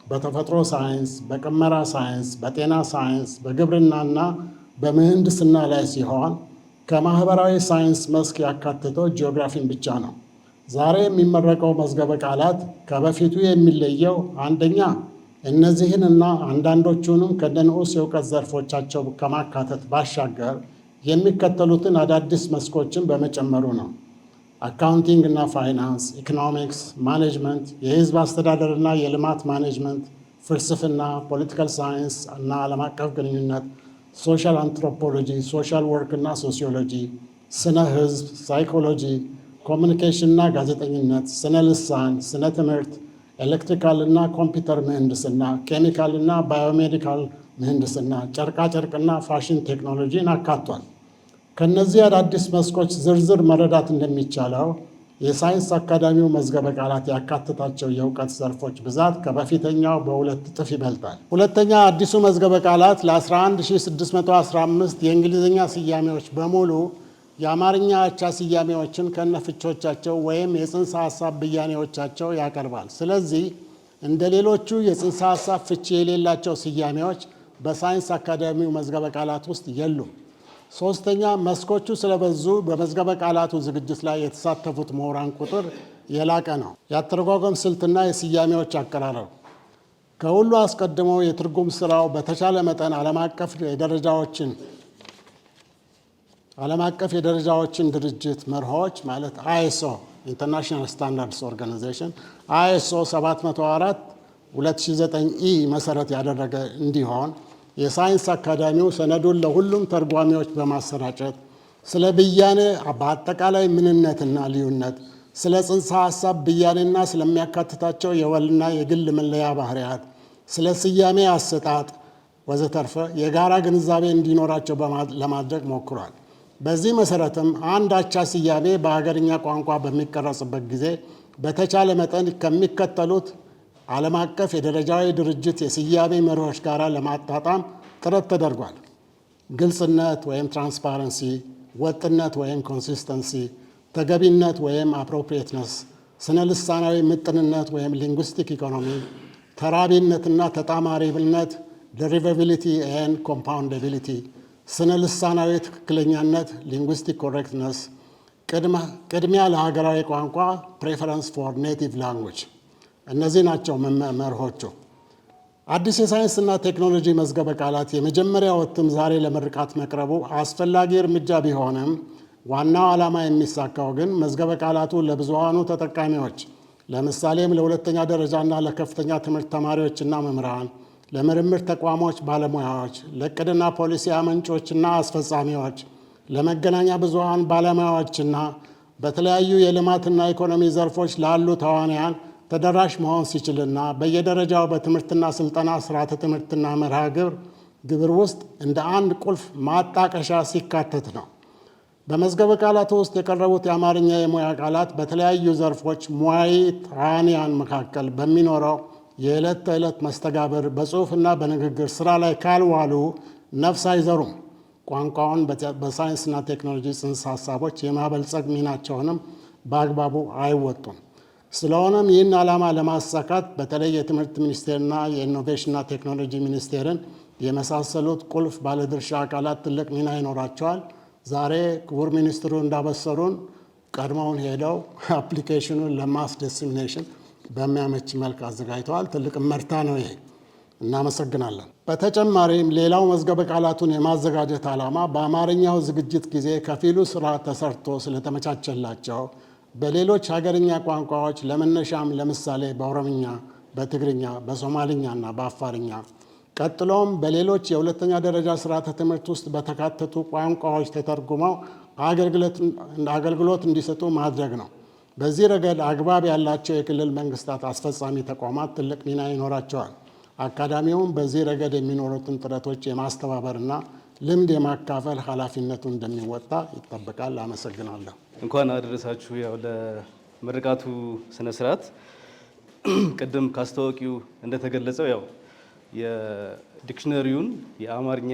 በተፈጥሮ ሳይንስ፣ በቅመራ ሳይንስ፣ በጤና ሳይንስ፣ በግብርናና በምህንድስና ላይ ሲሆን ከማህበራዊ ሳይንስ መስክ ያካተተው ጂኦግራፊን ብቻ ነው። ዛሬ የሚመረቀው መዝገበ ቃላት ከበፊቱ የሚለየው አንደኛ እነዚህንና አንዳንዶቹንም ከነንዑስ የእውቀት ዘርፎቻቸው ከማካተት ባሻገር የሚከተሉትን አዳዲስ መስኮችን በመጨመሩ ነው። አካውንቲንግ እና ፋይናንስ፣ ኢኮኖሚክስ፣ ማኔጅመንት፣ የህዝብ አስተዳደር እና የልማት ማኔጅመንት፣ ፍልስፍና፣ ፖለቲካል ሳይንስ እና ዓለም አቀፍ ግንኙነት፣ ሶሻል አንትሮፖሎጂ፣ ሶሻል ወርክ እና ሶሲዮሎጂ፣ ስነ ህዝብ፣ ሳይኮሎጂ፣ ኮሚኒኬሽን እና ጋዜጠኝነት፣ ስነ ልሳን፣ ስነ ትምህርት፣ ኤሌክትሪካል እና ኮምፒውተር ምህንድስና፣ ኬሚካል እና ባዮሜዲካል ምህንድስና፣ ጨርቃጨርቅና ፋሽን ቴክኖሎጂን አካቷል። ከነዚህ አዳዲስ መስኮች ዝርዝር መረዳት እንደሚቻለው የሳይንስ አካዳሚው መዝገበ ቃላት ያካተታቸው የእውቀት ዘርፎች ብዛት ከበፊተኛው በ2 እጥፍ ይበልጣል። ሁለተኛ፣ አዲሱ መዝገበ ቃላት ለ11615 የእንግሊዝኛ ስያሜዎች በሙሉ የአማርኛ አቻ ስያሜዎችን ከነፍቾቻቸው ወይም የጽንሰ ሐሳብ ብያኔዎቻቸው ያቀርባል። ስለዚህ እንደ ሌሎቹ የጽንሰ ሐሳብ ፍቺ የሌላቸው ስያሜዎች በሳይንስ አካዳሚው መዝገበ ቃላት ውስጥ የሉም። ሶስተኛ፣ መስኮቹ ስለበዙ በመዝገበ ቃላቱ ዝግጅት ላይ የተሳተፉት ምሁራን ቁጥር የላቀ ነው። የአተረጓጎም ስልትና የስያሜዎች አቀራረብ ከሁሉ አስቀድሞ የትርጉም ስራው በተቻለ መጠን ዓለም አቀፍ የደረጃዎችን ድርጅት መርሆች ማለት አይኤስኦ ኢንተርናሽናል ስታንዳርድስ ኦርጋናይዜሽን አይኤስኦ 704 2009 መሰረት ያደረገ እንዲሆን የሳይንስ አካዳሚው ሰነዱን ለሁሉም ተርጓሚዎች በማሰራጨት ስለ ብያኔ በአጠቃላይ ምንነትና ልዩነት፣ ስለ ጽንሰ ሐሳብ ብያኔና ስለሚያካትታቸው የወልና የግል መለያ ባህሪያት፣ ስለ ስያሜ አሰጣጥ ወዘተርፈ የጋራ ግንዛቤ እንዲኖራቸው ለማድረግ ሞክሯል። በዚህ መሰረትም አንድ አቻ ስያሜ በሀገርኛ ቋንቋ በሚቀረጽበት ጊዜ በተቻለ መጠን ከሚከተሉት ዓለም አቀፍ የደረጃዊ ድርጅት የስያሜ መርሆች ጋር ለማጣጣም ጥረት ተደርጓል። ግልጽነት ወይም ትራንስፓረንሲ፣ ወጥነት ወይም ኮንሲስተንሲ፣ ተገቢነት ወይም አፕሮፕሪየትነስ፣ ስነ ልሳናዊ ምጥንነት ወይም ሊንጉስቲክ ኢኮኖሚ፣ ተራቢነትና ተጣማሪነት፣ ደሪቫቢሊቲ ኤንድ ኮምፓውንዳቢሊቲ፣ ስነ ልሳናዊ ትክክለኛነት ሊንጉስቲክ ኮሬክትነስ፣ ቅድሚያ ለሀገራዊ ቋንቋ ፕሬፈረንስ ፎር ኔቲቭ ላንጉጅ። እነዚህ ናቸው መርሆቹ። አዲስ የሳይንስና ቴክኖሎጂ መዝገበ ቃላት የመጀመሪያው እትም ዛሬ ለምርቃት መቅረቡ አስፈላጊ እርምጃ ቢሆንም ዋናው ዓላማ የሚሳካው ግን መዝገበ ቃላቱ ለብዙሃኑ ተጠቃሚዎች ለምሳሌም ለሁለተኛ ደረጃና ለከፍተኛ ትምህርት ተማሪዎችና መምህራን፣ ለምርምር ተቋሞች ባለሙያዎች፣ ለዕቅድና ፖሊሲ አመንጮችና አስፈጻሚዎች፣ ለመገናኛ ብዙሃን ባለሙያዎችና በተለያዩ የልማትና ኢኮኖሚ ዘርፎች ላሉ ተዋንያን ተደራሽ መሆን ሲችልና በየደረጃው በትምህርትና ስልጠና ስርዓተ ትምህርትና መርሃ ግብር ውስጥ እንደ አንድ ቁልፍ ማጣቀሻ ሲካተት ነው። በመዝገበ ቃላቱ ውስጥ የቀረቡት የአማርኛ የሙያ ቃላት በተለያዩ ዘርፎች ሙያዊ ተዋንያን መካከል በሚኖረው የዕለት ተዕለት መስተጋብር በጽሑፍና በንግግር ስራ ላይ ካልዋሉ ነፍስ አይዘሩም። ቋንቋውን በሳይንስና ቴክኖሎጂ ጽንሰ ሀሳቦች የማበልጸግ ሚናቸውንም በአግባቡ አይወጡም። ስለሆነም ይህን ዓላማ ለማሳካት በተለይ የትምህርት ሚኒስቴርና የኢኖቬሽንና ቴክኖሎጂ ሚኒስቴርን የመሳሰሉት ቁልፍ ባለድርሻ አካላት ትልቅ ሚና ይኖራቸዋል። ዛሬ ክቡር ሚኒስትሩ እንዳበሰሩን ቀድመውን ሄደው አፕሊኬሽኑን ለማስ ዲስሚኔሽን በሚያመች መልክ አዘጋጅተዋል። ትልቅ መርታ ነው ይሄ። እናመሰግናለን። በተጨማሪም ሌላው መዝገበ ቃላቱን የማዘጋጀት ዓላማ በአማርኛው ዝግጅት ጊዜ ከፊሉ ስራ ተሰርቶ ስለተመቻቸላቸው በሌሎች ሀገርኛ ቋንቋዎች ለመነሻም ለምሳሌ በኦሮምኛ፣ በትግርኛ፣ በሶማልኛ እና በአፋርኛ ቀጥሎም በሌሎች የሁለተኛ ደረጃ ስርዓተ ትምህርት ውስጥ በተካተቱ ቋንቋዎች ተተርጉመው አገልግሎት እንዲሰጡ ማድረግ ነው። በዚህ ረገድ አግባብ ያላቸው የክልል መንግስታት አስፈጻሚ ተቋማት ትልቅ ሚና ይኖራቸዋል። አካዳሚውም በዚህ ረገድ የሚኖሩትን ጥረቶች የማስተባበርና ልምድ የማካፈል ኃላፊነቱን እንደሚወጣ ይጠበቃል። አመሰግናለሁ። እንኳን አደረሳችሁ። ያው ለምርቃቱ ስነ ስርዓት ቅድም ካስተዋቂው እንደተገለጸው ያው የዲክሽነሪውን የአማርኛ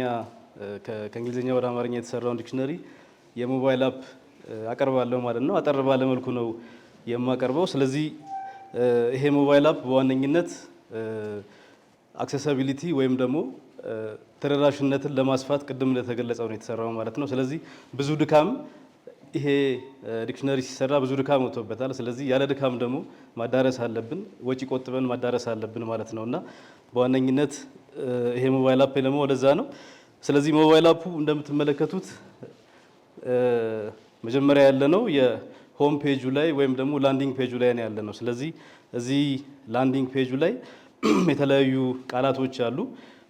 ከእንግሊዝኛ ወደ አማርኛ የተሰራውን ዲክሽነሪ የሞባይል አፕ አቀርባለሁ ማለት ነው። አጠር ባለ መልኩ ነው የማቀርበው። ስለዚህ ይሄ ሞባይል አፕ በዋነኝነት አክሰሲቢሊቲ ወይም ደግሞ ተደራሽነትን ለማስፋት ቅድም እንደተገለጸው ነው የተሰራው ማለት ነው። ስለዚህ ብዙ ድካም ይሄ ዲክሽነሪ ሲሰራ ብዙ ድካም ወጥቶበታል። ስለዚህ ያለ ድካም ደግሞ ማዳረስ አለብን፣ ወጪ ቆጥበን ማዳረስ አለብን ማለት ነው እና በዋነኝነት ይሄ ሞባይል አፕ ደግሞ ወደዛ ነው። ስለዚህ ሞባይል አፑ እንደምትመለከቱት መጀመሪያ ያለ ነው የሆም ፔጁ ላይ ወይም ደግሞ ላንዲንግ ፔጁ ላይ ነው ያለ ነው። ስለዚህ እዚህ ላንዲንግ ፔጁ ላይ የተለያዩ ቃላቶች አሉ።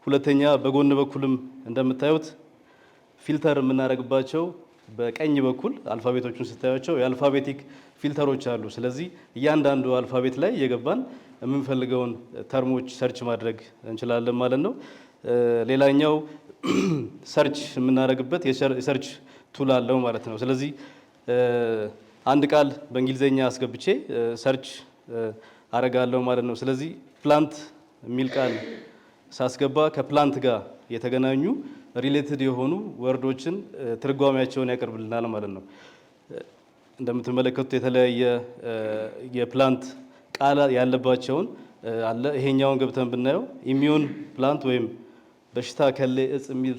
ሁለተኛ በጎን በኩልም እንደምታዩት ፊልተር የምናደርግባቸው በቀኝ በኩል አልፋቤቶቹን ስታያቸው የአልፋቤቲክ ፊልተሮች አሉ። ስለዚህ እያንዳንዱ አልፋቤት ላይ የገባን የምንፈልገውን ተርሞች ሰርች ማድረግ እንችላለን ማለት ነው። ሌላኛው ሰርች የምናደርግበት የሰርች ቱል አለው ማለት ነው። ስለዚህ አንድ ቃል በእንግሊዘኛ አስገብቼ ሰርች አረጋለሁ ማለት ነው። ስለዚህ ፕላንት የሚል ቃል ሳስገባ ከፕላንት ጋር የተገናኙ ሪሌትድ የሆኑ ወርዶችን ትርጓሜያቸውን ያቀርብልናል ማለት ነው። እንደምትመለከቱት የተለያየ የፕላንት ቃል ያለባቸውን አለ። ይሄኛውን ገብተን ብናየው ኢሚዩን ፕላንት ወይም በሽታ ከሌ እጽ የሚል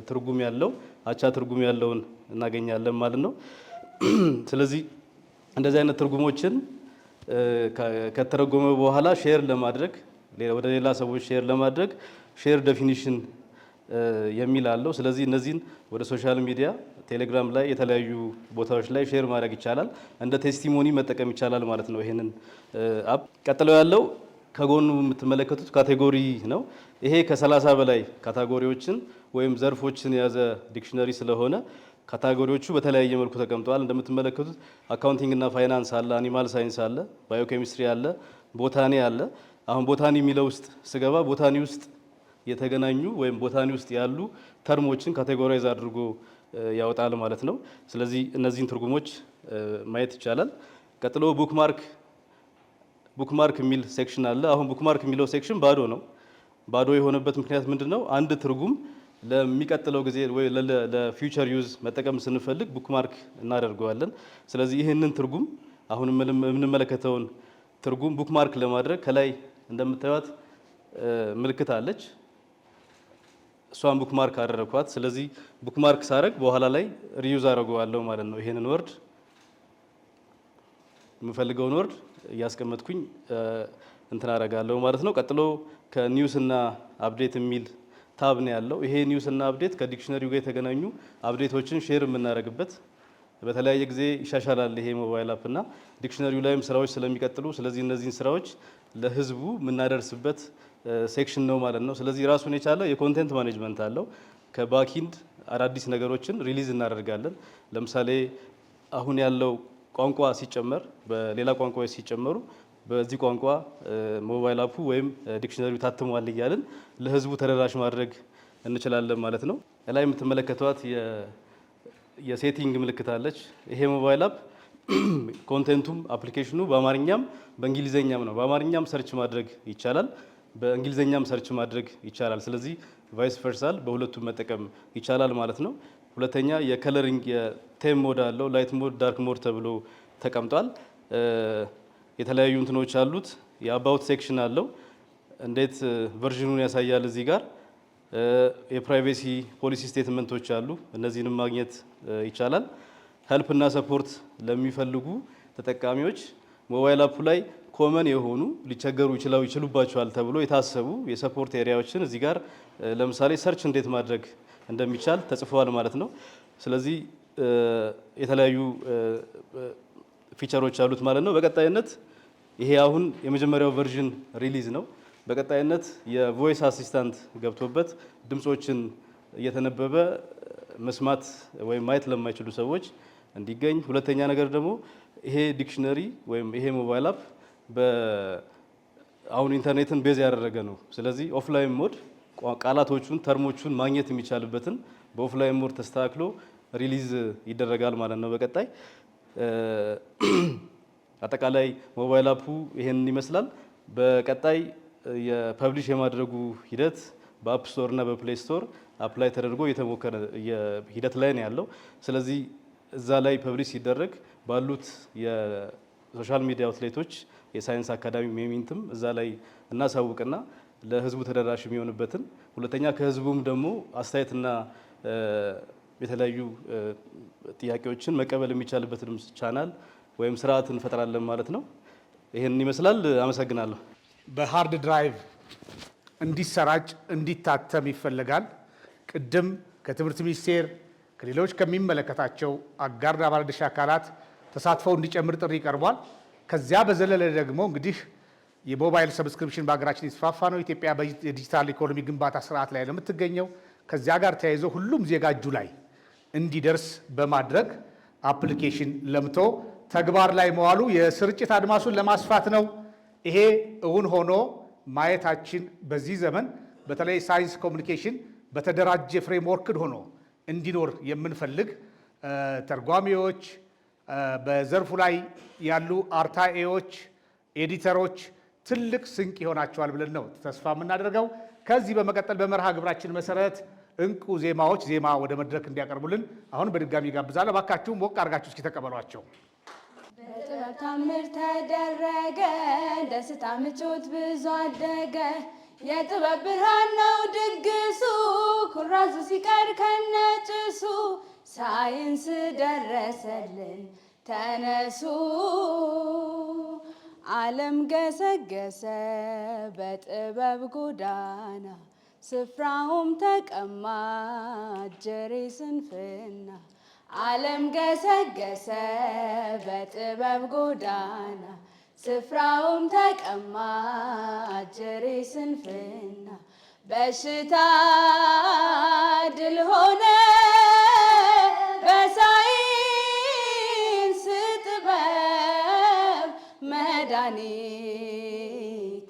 ትርጉም ያለው አቻ ትርጉም ያለውን እናገኛለን ማለት ነው። ስለዚህ እንደዚህ አይነት ትርጉሞችን ከተረጎመ በኋላ ሼር ለማድረግ ወደ ሌላ ሰዎች ሼር ለማድረግ ሼር ዴፊኒሽን የሚል አለው። ስለዚህ እነዚህን ወደ ሶሻል ሚዲያ ቴሌግራም ላይ የተለያዩ ቦታዎች ላይ ሼር ማድረግ ይቻላል። እንደ ቴስቲሞኒ መጠቀም ይቻላል ማለት ነው ይሄንን አፕ። ቀጥለው ያለው ከጎኑ የምትመለከቱት ካቴጎሪ ነው። ይሄ ከ30 በላይ ካቴጎሪዎችን ወይም ዘርፎችን የያዘ ዲክሽነሪ ስለሆነ ካቴጎሪዎቹ በተለያየ መልኩ ተቀምጠዋል። እንደምትመለከቱት አካውንቲንግ እና ፋይናንስ አለ፣ አኒማል ሳይንስ አለ፣ ባዮኬሚስትሪ አለ፣ ቦታኒ አለ። አሁን ቦታኒ የሚለው ውስጥ ስገባ ቦታኒ ውስጥ የተገናኙ ወይም ቦታኒ ውስጥ ያሉ ተርሞችን ካቴጎራይዝ አድርጎ ያወጣል ማለት ነው። ስለዚህ እነዚህን ትርጉሞች ማየት ይቻላል። ቀጥሎ ቡክማርክ የሚል ሴክሽን አለ። አሁን ቡክማርክ የሚለው ሴክሽን ባዶ ነው። ባዶ የሆነበት ምክንያት ምንድን ነው? አንድ ትርጉም ለሚቀጥለው ጊዜ ወይ ለፊውቸር ዩዝ መጠቀም ስንፈልግ ቡክማርክ እናደርገዋለን። ስለዚህ ይህንን ትርጉም አሁን የምንመለከተውን ትርጉም ቡክማርክ ለማድረግ ከላይ እንደምታዩት ምልክት አለች። እሷን ቡክማርክ አደረኳት። ስለዚህ ቡክማርክ ሳረግ በኋላ ላይ ሪዩዝ አደርገዋለሁ ማለት ነው። ይሄንን ወርድ የምፈልገውን ወርድ እያስቀመጥኩኝ እንትን አደርጋለሁ ማለት ነው። ቀጥሎ ከኒውስ እና አፕዴት የሚል ታብ ነው ያለው። ይሄ ኒውስ እና አፕዴት ከዲክሽነሪው ጋር የተገናኙ አፕዴቶችን ሼር የምናደርግበት በተለያየ ጊዜ ይሻሻላል ይሄ ሞባይል አፕ እና ዲክሽነሪው ላይም ስራዎች ስለሚቀጥሉ ስለዚህ እነዚህን ስራዎች ለህዝቡ የምናደርስበት ሴክሽን ነው ማለት ነው። ስለዚህ ራሱን የቻለ የኮንቴንት ማኔጅመንት አለው። ከባኪንድ አዳዲስ ነገሮችን ሪሊዝ እናደርጋለን። ለምሳሌ አሁን ያለው ቋንቋ ሲጨመር በሌላ ቋንቋዎች ሲጨመሩ በዚህ ቋንቋ ሞባይል አፑ ወይም ዲክሽነሪው ታትሟል እያልን ለህዝቡ ተደራሽ ማድረግ እንችላለን ማለት ነው። ላይ የምትመለከቷት የሴቲንግ ምልክት አለች። ይሄ ሞባይል አፕ ኮንቴንቱም አፕሊኬሽኑ በአማርኛም በእንግሊዘኛም ነው። በአማርኛም ሰርች ማድረግ ይቻላል፣ በእንግሊዘኛም ሰርች ማድረግ ይቻላል። ስለዚህ ቫይስ ቨርሳል በሁለቱም መጠቀም ይቻላል ማለት ነው። ሁለተኛ የከለሪንግ የቴም ሞድ አለው። ላይት ሞድ፣ ዳርክ ሞድ ተብሎ ተቀምጧል። የተለያዩ እንትኖች አሉት። የአባውት ሴክሽን አለው። እንዴት ቨርዥኑን ያሳያል እዚህ ጋር። የፕራይቬሲ ፖሊሲ ስቴትመንቶች አሉ። እነዚህንም ማግኘት ይቻላል። ሄልፕ እና ሰፖርት ለሚፈልጉ ተጠቃሚዎች ሞባይል አፑ ላይ ኮመን የሆኑ ሊቸገሩ ይችሉባቸዋል ተብሎ የታሰቡ የሰፖርት ኤሪያዎችን እዚህ ጋር ለምሳሌ ሰርች እንዴት ማድረግ እንደሚቻል ተጽፈዋል ማለት ነው። ስለዚህ የተለያዩ ፊቸሮች አሉት ማለት ነው። በቀጣይነት ይሄ አሁን የመጀመሪያው ቨርዥን ሪሊዝ ነው። በቀጣይነት የቮይስ አሲስታንት ገብቶበት ድምጾችን እየተነበበ መስማት ወይም ማየት ለማይችሉ ሰዎች እንዲገኝ። ሁለተኛ ነገር ደግሞ ይሄ ዲክሽነሪ ወይም ይሄ ሞባይል አፕ አሁን ኢንተርኔትን ቤዝ ያደረገ ነው። ስለዚህ ኦፍላይን ሞድ ቃላቶቹን ተርሞቹን ማግኘት የሚቻልበትን በኦፍላይን ሞድ ተስተካክሎ ሪሊዝ ይደረጋል ማለት ነው በቀጣይ። አጠቃላይ ሞባይል አፑ ይሄንን ይመስላል። በቀጣይ የፐብሊሽ የማድረጉ ሂደት በአፕ ስቶር እና በፕሌይ ስቶር አፕላይ ተደርጎ የተሞከረ ሂደት ላይ ነው ያለው። ስለዚህ እዛ ላይ ፐብሊሽ ሲደረግ ባሉት የሶሻል ሚዲያ አውትሌቶች የሳይንስ አካዳሚ ሜሚንትም እዛ ላይ እናሳውቅና ለህዝቡ ተደራሽ የሚሆንበትን፣ ሁለተኛ ከህዝቡም ደግሞ አስተያየትና የተለያዩ ጥያቄዎችን መቀበል የሚቻልበትን ቻናል ወይም ስርዓት እንፈጥራለን ማለት ነው። ይህን ይመስላል። አመሰግናለሁ። በሃርድ ድራይቭ እንዲሰራጭ እንዲታተም ይፈልጋል። ቅድም ከትምህርት ሚኒስቴር ከሌሎች ከሚመለከታቸው አጋርና ባለድርሻ አካላት ተሳትፈው እንዲጨምር ጥሪ ቀርቧል። ከዚያ በዘለለ ደግሞ እንግዲህ የሞባይል ሰብስክሪፕሽን በሀገራችን የተስፋፋ ነው። ኢትዮጵያ የዲጂታል ኢኮኖሚ ግንባታ ስርዓት ላይ ነው የምትገኘው። ከዚያ ጋር ተያይዞ ሁሉም ዜጋ እጁ ላይ እንዲደርስ በማድረግ አፕሊኬሽን ለምቶ ተግባር ላይ መዋሉ የስርጭት አድማሱን ለማስፋት ነው። ይሄ እውን ሆኖ ማየታችን በዚህ ዘመን በተለይ ሳይንስ ኮሚኒኬሽን በተደራጀ ፍሬምወርክ ሆኖ እንዲኖር የምንፈልግ ተርጓሚዎች፣ በዘርፉ ላይ ያሉ አርታኤዎች፣ ኤዲተሮች ትልቅ ስንቅ ይሆናቸዋል ብለን ነው ተስፋ የምናደርገው። ከዚህ በመቀጠል በመርሃ ግብራችን መሰረት እንቁ ዜማዎች ዜማ ወደ መድረክ እንዲያቀርቡልን አሁን በድጋሚ ጋብዛለሁ። እባካችሁም ሞቅ አድርጋችሁ እስኪ ተቀበሏቸው። በጥበብ ታምር ተደረገ፣ ደስታ ምቾት ብዙ አደገ። የጥበብ ብርሃን ነው ድግሱ፣ ኩራዙ ሲቀር ከነጭሱ። ሳይንስ ደረሰልን ተነሱ፣ ዓለም ገሰገሰ በጥበብ ጎዳና። ስፍራውም ተቀማ ጀሬ ስንፍና። ዓለም ገሰገሰ በጥበብ ጎዳና። ስፍራውም ተቀማ ጀሬ ስንፍና። በሽታ ድል ሆነ በሳይንስ ጥበብ። መድኃኒት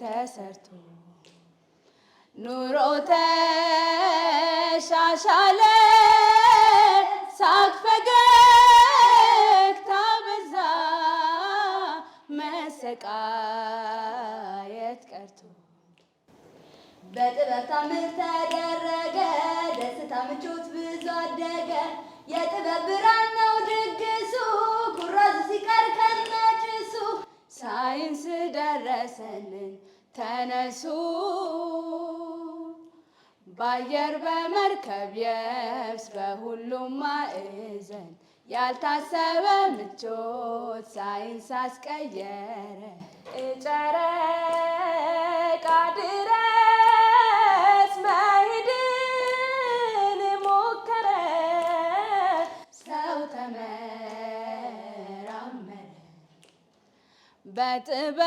ተሰርቶ ኑሮ ተሻሻለ። ሳቅ ፈገግታ በዛ፣ መሰቃየት ቀርቶ። በጥበብ ታምር ተደረገ፣ ደስታ ምቾት ብዙ አደገ። የጥበብ ብርሃን ነው ድግሱ፣ ኩራዙ ሲቀር ከነጭሱ። ሳይንስ ደረሰልን ተነሱ፣ በአየር በመርከብ የብስ በሁሉም ማዕዘን። ያልታሰበ ምቾት ሳይንስ አስቀየረ። ጨረቃ ድረስ መሄድን ሞከረ። ሰው ተመራመረ በጥበብ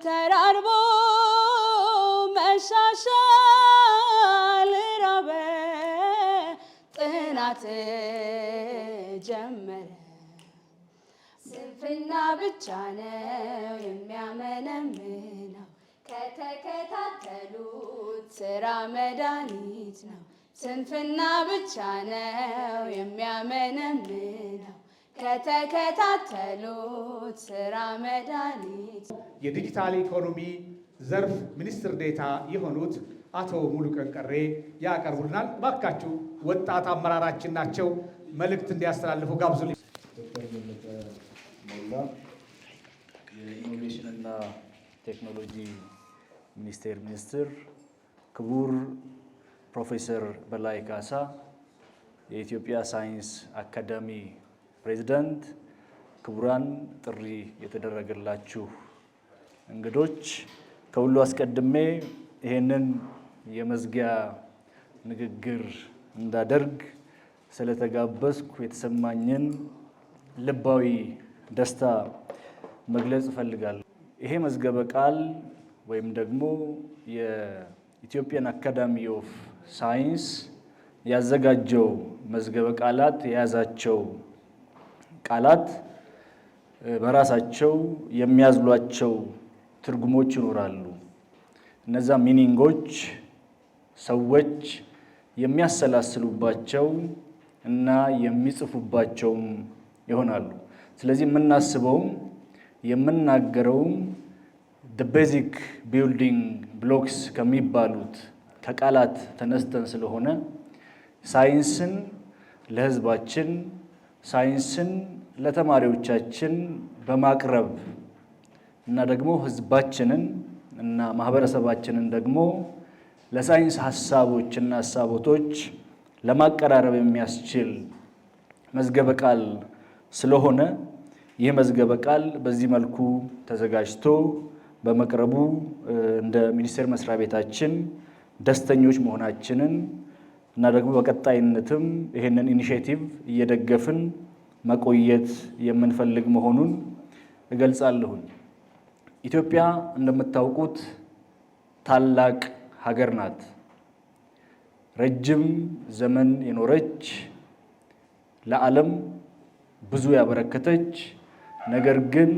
ተራርቦ። መሻሻል ራበ ጥናት ጀመረ። ስንፍና ብቻ ነው የሚያመነምነው፣ ከተከታተሉት ስራ መድኃኒት ነው። ስንፍና ብቻ ነው የሚያመነምነው፣ ከተከታተሉት ስራ መድኃኒት። የዲጂታል ኢኮኖሚ ዘርፍ ሚኒስትር ዴኤታ የሆኑት አቶ ሙሉቀን ቀሬ ያቀርቡልናል። ባካችሁ ወጣት አመራራችን ናቸው፣ መልእክት እንዲያስተላልፉ ጋብዙልኝ። ዶክተር በለጠ ሞላ የኢኖቬሽንና ቴክኖሎጂ ሚኒስቴር ሚኒስትር፣ ክቡር ፕሮፌሰር በላይ ካሳ የኢትዮጵያ ሳይንስ አካዳሚ ፕሬዝዳንት፣ ክቡራን ጥሪ የተደረገላችሁ እንግዶች፣ ከሁሉ አስቀድሜ ይሄንን የመዝጊያ ንግግር እንዳደርግ ስለተጋበዝኩ የተሰማኝን ልባዊ ደስታ መግለጽ እፈልጋለሁ። ይሄ መዝገበ ቃል ወይም ደግሞ የኢትዮጵያን አካዳሚ ኦፍ ሳይንስ ያዘጋጀው መዝገበ ቃላት የያዛቸው ቃላት በራሳቸው የሚያዝሏቸው ትርጉሞች ይኖራሉ። እነዛ ሚኒንጎች ሰዎች የሚያሰላስሉባቸው እና የሚጽፉባቸውም ይሆናሉ። ስለዚህ የምናስበውም የምናገረውም ቤዚክ ቢልዲንግ ብሎክስ ከሚባሉት ከቃላት ተነስተን ስለሆነ ሳይንስን ለሕዝባችን ሳይንስን ለተማሪዎቻችን በማቅረብ እና ደግሞ ሕዝባችንን እና ማህበረሰባችንን ደግሞ ለሳይንስ ሀሳቦችና ሀሳቦቶች ለማቀራረብ የሚያስችል መዝገበ ቃል ስለሆነ ይህ መዝገበ ቃል በዚህ መልኩ ተዘጋጅቶ በመቅረቡ እንደ ሚኒስቴር መስሪያ ቤታችን ደስተኞች መሆናችንን እና ደግሞ በቀጣይነትም ይህንን ኢኒሼቲቭ እየደገፍን መቆየት የምንፈልግ መሆኑን እገልጻለሁኝ። ኢትዮጵያ እንደምታውቁት ታላቅ ሀገር ናት። ረጅም ዘመን የኖረች ለዓለም ብዙ ያበረከተች ነገር ግን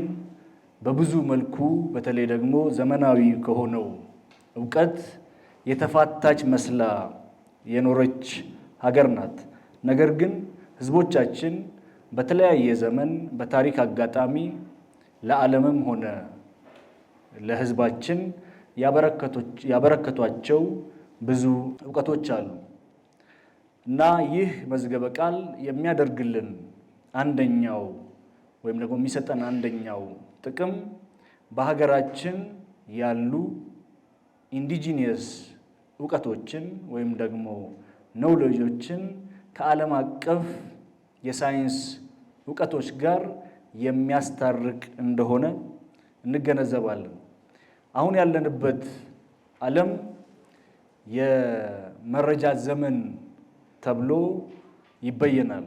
በብዙ መልኩ በተለይ ደግሞ ዘመናዊ ከሆነው ዕውቀት የተፋታች መስላ የኖረች ሀገር ናት። ነገር ግን ሕዝቦቻችን በተለያየ ዘመን በታሪክ አጋጣሚ ለዓለምም ሆነ ለሕዝባችን ያበረከቷቸው ብዙ ዕውቀቶች አሉ እና ይህ መዝገበ ቃል የሚያደርግልን አንደኛው ወይም ደግሞ የሚሰጠን አንደኛው ጥቅም በሀገራችን ያሉ ኢንዲጂኒየስ ዕውቀቶችን ወይም ደግሞ ኖውሌጆችን ከዓለም አቀፍ የሳይንስ ዕውቀቶች ጋር የሚያስታርቅ እንደሆነ እንገነዘባለን። አሁን ያለንበት ዓለም የመረጃ ዘመን ተብሎ ይበየናል።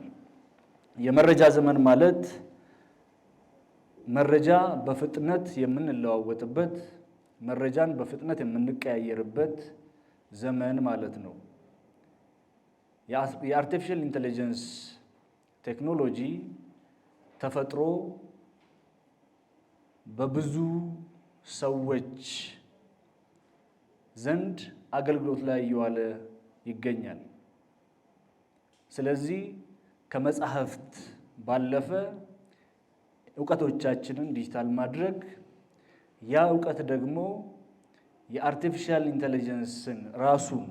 የመረጃ ዘመን ማለት መረጃ በፍጥነት የምንለዋወጥበት፣ መረጃን በፍጥነት የምንቀያየርበት ዘመን ማለት ነው። የአርቲፊሻል ኢንተለጀንስ ቴክኖሎጂ ተፈጥሮ በብዙ ሰዎች ዘንድ አገልግሎት ላይ እየዋለ ይገኛል። ስለዚህ ከመጻሕፍት ባለፈ ዕውቀቶቻችንን ዲጂታል ማድረግ ያ ዕውቀት ደግሞ የአርቲፊሻል ኢንተለጀንስን ራሱን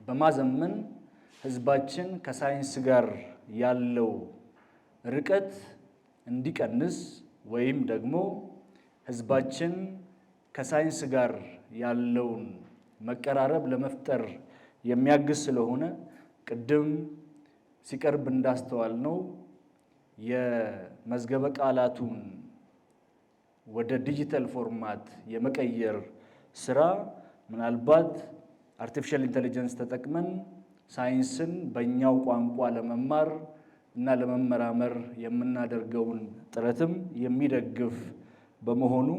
በማዘመን ሕዝባችን ከሳይንስ ጋር ያለው ርቀት እንዲቀንስ ወይም ደግሞ ሕዝባችን ከሳይንስ ጋር ያለውን መቀራረብ ለመፍጠር የሚያግዝ ስለሆነ ቅድም ሲቀርብ እንዳስተዋል ነው የመዝገበ ቃላቱን ወደ ዲጂታል ፎርማት የመቀየር ስራ ምናልባት አርቲፊሻል ኢንተለጀንስ ተጠቅመን ሳይንስን በእኛው ቋንቋ ለመማር እና ለመመራመር የምናደርገውን ጥረትም የሚደግፍ በመሆኑ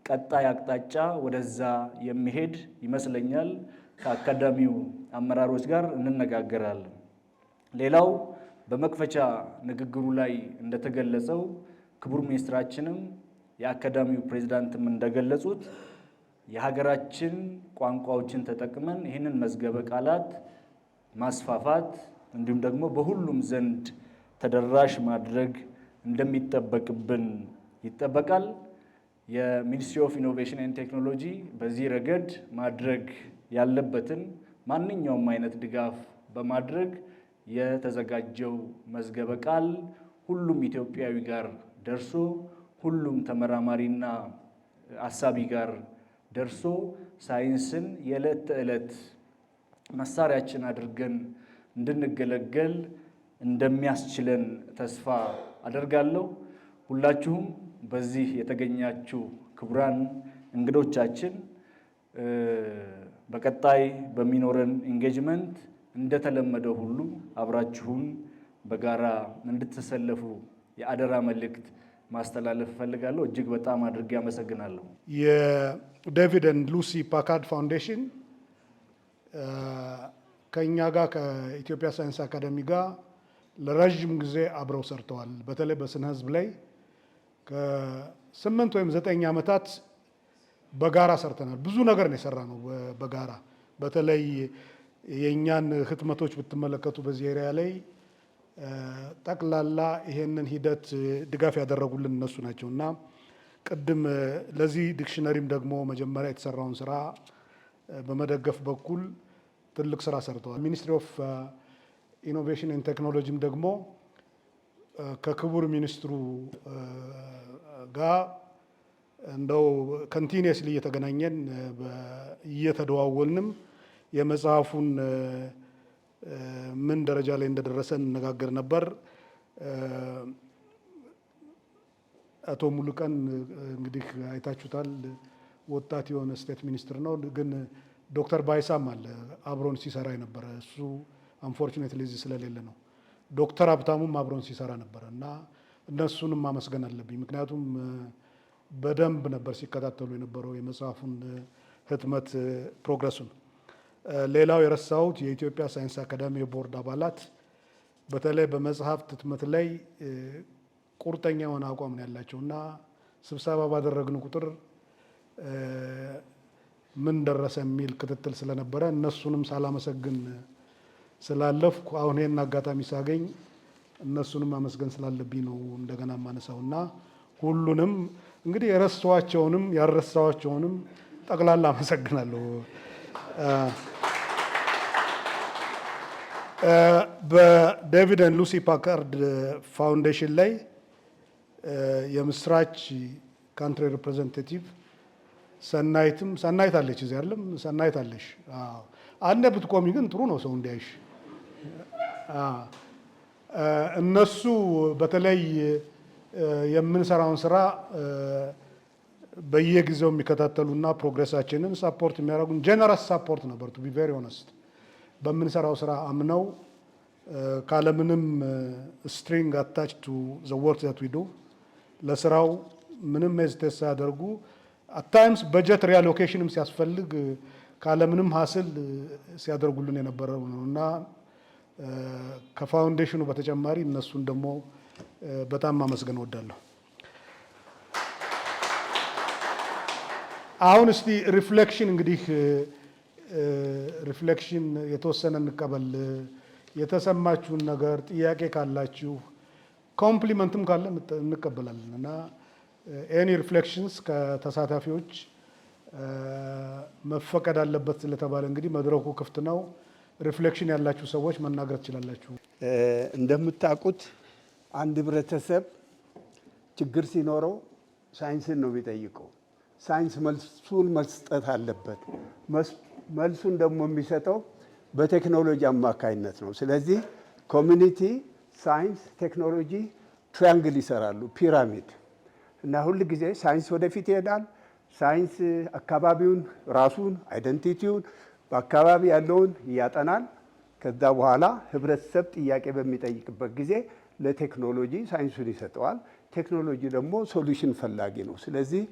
ቀጣይ አቅጣጫ ወደዛ የሚሄድ ይመስለኛል። ከአካዳሚው አመራሮች ጋር እንነጋገራለን። ሌላው በመክፈቻ ንግግሩ ላይ እንደተገለጸው ክቡር ሚኒስትራችንም የአካዳሚው ፕሬዝዳንትም እንደገለጹት የሀገራችን ቋንቋዎችን ተጠቅመን ይህንን መዝገበ ቃላት ማስፋፋት እንዲሁም ደግሞ በሁሉም ዘንድ ተደራሽ ማድረግ እንደሚጠበቅብን ይጠበቃል። የሚኒስትሪ ኦፍ ኢኖቬሽን ኤንድ ቴክኖሎጂ በዚህ ረገድ ማድረግ ያለበትን ማንኛውም አይነት ድጋፍ በማድረግ የተዘጋጀው መዝገበ ቃል ሁሉም ኢትዮጵያዊ ጋር ደርሶ ሁሉም ተመራማሪና አሳቢ ጋር ደርሶ ሳይንስን የዕለት ተዕለት መሳሪያችን አድርገን እንድንገለገል እንደሚያስችለን ተስፋ አደርጋለሁ። ሁላችሁም በዚህ የተገኛችሁ ክቡራን እንግዶቻችን በቀጣይ በሚኖረን ኢንጌጅመንት እንደተለመደው ሁሉ አብራችሁን በጋራ እንድትሰለፉ የአደራ መልእክት ማስተላለፍ እፈልጋለሁ። እጅግ በጣም አድርጌ አመሰግናለሁ። የዴቪድ ኤንድ ሉሲ ፓካርድ ፋውንዴሽን ከእኛ ጋር ከኢትዮጵያ ሳይንስ አካዳሚ ጋር ለረዥም ጊዜ አብረው ሰርተዋል። በተለይ በስነ ህዝብ ላይ ከ8 ወይም 9 ዓመታት በጋራ ሰርተናል። ብዙ ነገር ነው የሰራ ነው በጋራ። በተለይ የእኛን ህትመቶች ብትመለከቱ በዚህ ኤሪያ ላይ ጠቅላላ ይሄንን ሂደት ድጋፍ ያደረጉልን እነሱ ናቸው እና ቅድም ለዚህ ዲክሽነሪም ደግሞ መጀመሪያ የተሰራውን ስራ በመደገፍ በኩል ትልቅ ስራ ሰርተዋል። ሚኒስትሪ ኦፍ ኢኖቬሽን ኤንድ ቴክኖሎጂም ደግሞ ከክቡር ሚኒስትሩ ጋር እንደው ኮንቲኒየስሊ እየተገናኘን እየተደዋወልንም የመጽሐፉን ምን ደረጃ ላይ እንደደረሰ እንነጋገር ነበር። አቶ ሙሉቀን እንግዲህ አይታችሁታል፣ ወጣት የሆነ ስቴት ሚኒስትር ነው። ግን ዶክተር ባይሳም አለ አብሮን ሲሰራ የነበረ እሱ አንፎርቹኔትሊ እዚህ ስለሌለ ነው። ዶክተር ሀብታሙም አብሮን ሲሰራ ነበረ እና እነሱንም ማመስገን አለብኝ። ምክንያቱም በደንብ ነበር ሲከታተሉ የነበረው የመጽሐፉን ህትመት ፕሮግረሱን። ሌላው የረሳሁት የኢትዮጵያ ሳይንስ አካዳሚ የቦርድ አባላት በተለይ በመጽሐፍት ህትመት ላይ ቁርጠኛ የሆነ አቋም ነው ያላቸው እና ስብሰባ ባደረግን ቁጥር ምን ደረሰ የሚል ክትትል ስለነበረ እነሱንም ሳላመሰግን ስላለፍኩ አሁን ይህን አጋጣሚ ሳገኝ እነሱንም ማመስገን ስላለብኝ ነው እንደገና ማነሳው እና ሁሉንም እንግዲህ የረሳኋቸውንም ያልረሳኋቸውንም ጠቅላላ አመሰግናለሁ። በዴቪድ ኤንድ ሉሲ ፓካርድ ፋውንዴሽን ላይ የምስራች ካንትሪ ሪፕሬዘንቴቲቭ ሰናይት አለች እዚህ አይደለም? ሰናይት አለሽ? አዎ። አንዴ ብትቆሚ ግን ጥሩ ነው ሰው እንዲያይሽ። እነሱ በተለይ የምንሰራውን ስራ በየጊዜው የሚከታተሉና ፕሮግሬሳችንን ሳፖርት የሚያደርጉን ጀነረስ ሳፖርት ነበር። ቱ ቢ ቬሪ ኦነስት በምንሰራው ስራ አምነው ካለምንም ስትሪንግ አታች ቱ ዘ ወርክ ዛት ዊ ዱ ለስራው ምንም ሄዚቴት ሳያደርጉ አታይምስ በጀት ሪአሎኬሽንም ሲያስፈልግ ካለምንም ሀስል ሲያደርጉልን የነበረው ነው እና ከፋውንዴሽኑ በተጨማሪ እነሱን ደግሞ በጣም ማመስገን እወዳለሁ። አሁን እስቲ ሪፍሌክሽን እንግዲህ ሪፍሌክሽን የተወሰነ እንቀበል። የተሰማችሁን ነገር ጥያቄ ካላችሁ ኮምፕሊመንትም ካለ እንቀበላለን እና ኤኒ ሪፍሌክሽንስ ከተሳታፊዎች መፈቀድ አለበት ስለተባለ እንግዲህ መድረኩ ክፍት ነው። ሪፍሌክሽን ያላችሁ ሰዎች መናገር ትችላላችሁ። እንደምታውቁት አንድ ህብረተሰብ ችግር ሲኖረው ሳይንስን ነው የሚጠይቀው። ሳይንስ መልሱን መስጠት አለበት። መልሱን ደግሞ የሚሰጠው በቴክኖሎጂ አማካይነት ነው። ስለዚህ ኮሚኒቲ፣ ሳይንስ፣ ቴክኖሎጂ ትሪያንግል ይሰራሉ፣ ፒራሚድ እና ሁል ጊዜ ሳይንስ ወደፊት ይሄዳል። ሳይንስ አካባቢውን፣ ራሱን፣ አይደንቲቲውን በአካባቢ ያለውን ያጠናል። ከዛ በኋላ ህብረተሰብ ጥያቄ በሚጠይቅበት ጊዜ ለቴክኖሎጂ ሳይንሱን ይሰጠዋል። ቴክኖሎጂ ደግሞ ሶሉሽን ፈላጊ ነው። ስለዚህ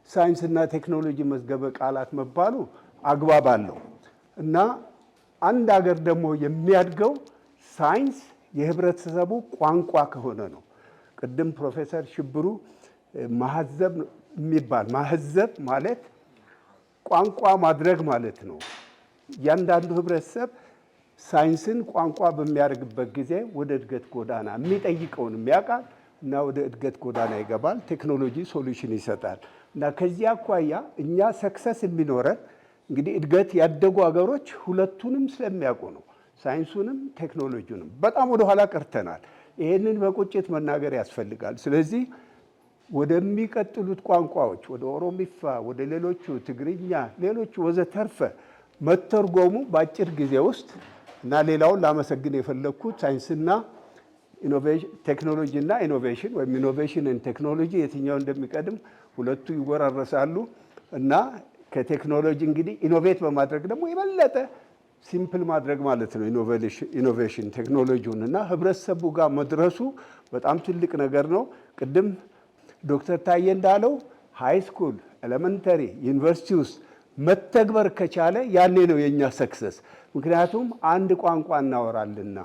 ሳይንስና ቴክኖሎጂ መዝገበ ቃላት መባሉ አግባብ አለው እና አንድ ሀገር ደግሞ የሚያድገው ሳይንስ የህብረተሰቡ ቋንቋ ከሆነ ነው። ቅድም ፕሮፌሰር ሽብሩ ማህዘብ የሚባል ማህዘብ ማለት ቋንቋ ማድረግ ማለት ነው። እያንዳንዱ ህብረተሰብ ሳይንስን ቋንቋ በሚያደርግበት ጊዜ ወደ እድገት ጎዳና የሚጠይቀውን የሚያውቃል እና ወደ እድገት ጎዳና ይገባል። ቴክኖሎጂ ሶሉሽን ይሰጣል እና ከዚህ አኳያ እኛ ሰክሰስ የሚኖረን እንግዲህ እድገት ያደጉ ሀገሮች ሁለቱንም ስለሚያውቁ ነው። ሳይንሱንም ቴክኖሎጂውንም በጣም ወደኋላ ቀርተናል። ይህንን በቁጭት መናገር ያስፈልጋል። ስለዚህ ወደሚቀጥሉት ቋንቋዎች ወደ ኦሮሚፋ፣ ወደ ሌሎቹ ትግርኛ፣ ሌሎቹ ወዘተርፈ መተርጎሙ በአጭር ጊዜ ውስጥ እና ሌላውን ላመሰግን የፈለግኩት ሳይንስና ቴክኖሎጂ እና ኢኖቬሽን ወይም ኢኖቬሽን ቴክኖሎጂ የትኛው እንደሚቀድም ሁለቱ ይወራረሳሉ እና ከቴክኖሎጂ እንግዲህ ኢኖቬት በማድረግ ደግሞ የበለጠ ሲምፕል ማድረግ ማለት ነው ኢኖቬሽን ቴክኖሎጂውን እና ህብረተሰቡ ጋር መድረሱ በጣም ትልቅ ነገር ነው። ቅድም ዶክተር ታዬ እንዳለው ሃይ ስኩል፣ ኤሌመንተሪ፣ ዩኒቨርሲቲ ውስጥ መተግበር ከቻለ ያኔ ነው የኛ ሰክሰስ። ምክንያቱም አንድ ቋንቋ እናወራልና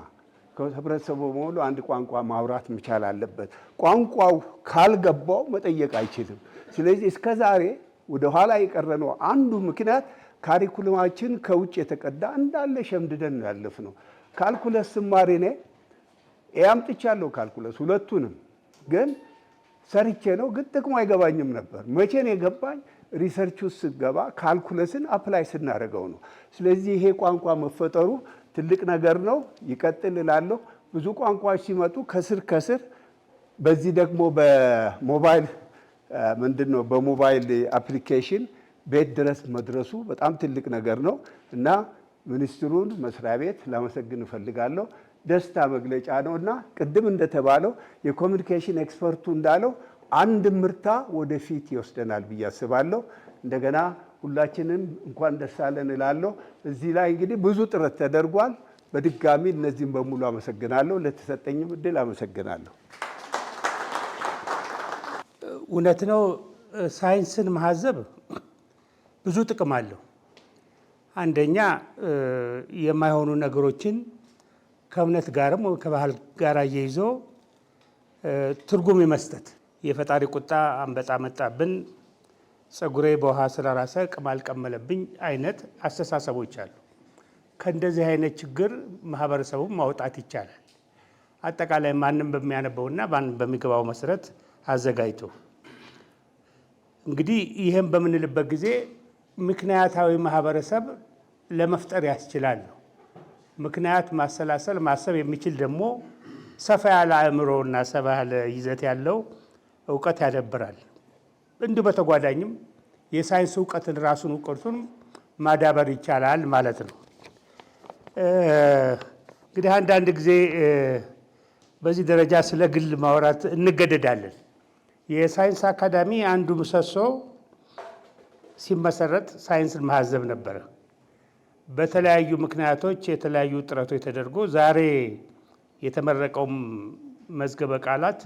ህብረተሰቡ በሙሉ አንድ ቋንቋ ማውራት መቻል አለበት። ቋንቋው ካልገባው መጠየቅ አይችልም። ስለዚህ እስከ ዛሬ ወደ ኋላ የቀረነው አንዱ ምክንያት ካሪኩለማችን ከውጭ የተቀዳ እንዳለ ሸምድደን ያለፍ ነው። ካልኩለስ ስማሪ እኔ አምጥቻለሁ ካልኩለስ ሁለቱንም ግን ሰርቼ ነው፣ ግን ጥቅሙ አይገባኝም ነበር። መቼ ነው የገባኝ? ሪሰርች ውስጥ ስገባ ካልኩለስን አፕላይ ስናደርገው ነው። ስለዚህ ይሄ ቋንቋ መፈጠሩ ትልቅ ነገር ነው። ይቀጥል እላለሁ። ብዙ ቋንቋዎች ሲመጡ ከስር ከስር በዚህ ደግሞ በሞባይል ምንድነው በሞባይል አፕሊኬሽን ቤት ድረስ መድረሱ በጣም ትልቅ ነገር ነው እና ሚኒስትሩን መስሪያ ቤት ላመሰግን እፈልጋለሁ። ደስታ መግለጫ ነው እና ቅድም እንደተባለው የኮሚኒኬሽን ኤክስፐርቱ እንዳለው አንድ ምርታ ወደፊት ይወስደናል ብዬ አስባለሁ። እንደገና ሁላችንም እንኳን ደስ አለን እላለሁ። እዚህ ላይ እንግዲህ ብዙ ጥረት ተደርጓል። በድጋሚ እነዚህም በሙሉ አመሰግናለሁ። ለተሰጠኝም እድል አመሰግናለሁ። እውነት ነው። ሳይንስን ማህዘብ ብዙ ጥቅም አለው። አንደኛ የማይሆኑ ነገሮችን ከእምነት ጋርም ከባህል ጋር አያይዞ ትርጉም የመስጠት የፈጣሪ ቁጣ አንበጣ መጣብን፣ ፀጉሬ በውሃ ስለራሰ ቅማል ቀመለብኝ አይነት አስተሳሰቦች አሉ። ከእንደዚህ አይነት ችግር ማህበረሰቡን ማውጣት ይቻላል። አጠቃላይ ማንም በሚያነበውና ማንም በሚገባው መሰረት አዘጋጅቶ እንግዲህ ይህም በምንልበት ጊዜ ምክንያታዊ ማህበረሰብ ለመፍጠር ያስችላል ነው። ምክንያት ማሰላሰል ማሰብ የሚችል ደግሞ ሰፋ ያለ አእምሮና ሰፋ ያለ ይዘት ያለው እውቀት ያዳብራል። እንዲሁ በተጓዳኝም የሳይንስ እውቀትን ራሱን እውቀቱን ማዳበር ይቻላል ማለት ነው። እንግዲህ አንዳንድ ጊዜ በዚህ ደረጃ ስለ ግል ማውራት እንገደዳለን። የሳይንስ አካዳሚ አንዱ ምሰሶ ሲመሰረት ሳይንስን ማህዘብ ነበረ። በተለያዩ ምክንያቶች የተለያዩ ጥረቶች ተደርጎ ዛሬ የተመረቀው መዝገበ ቃላት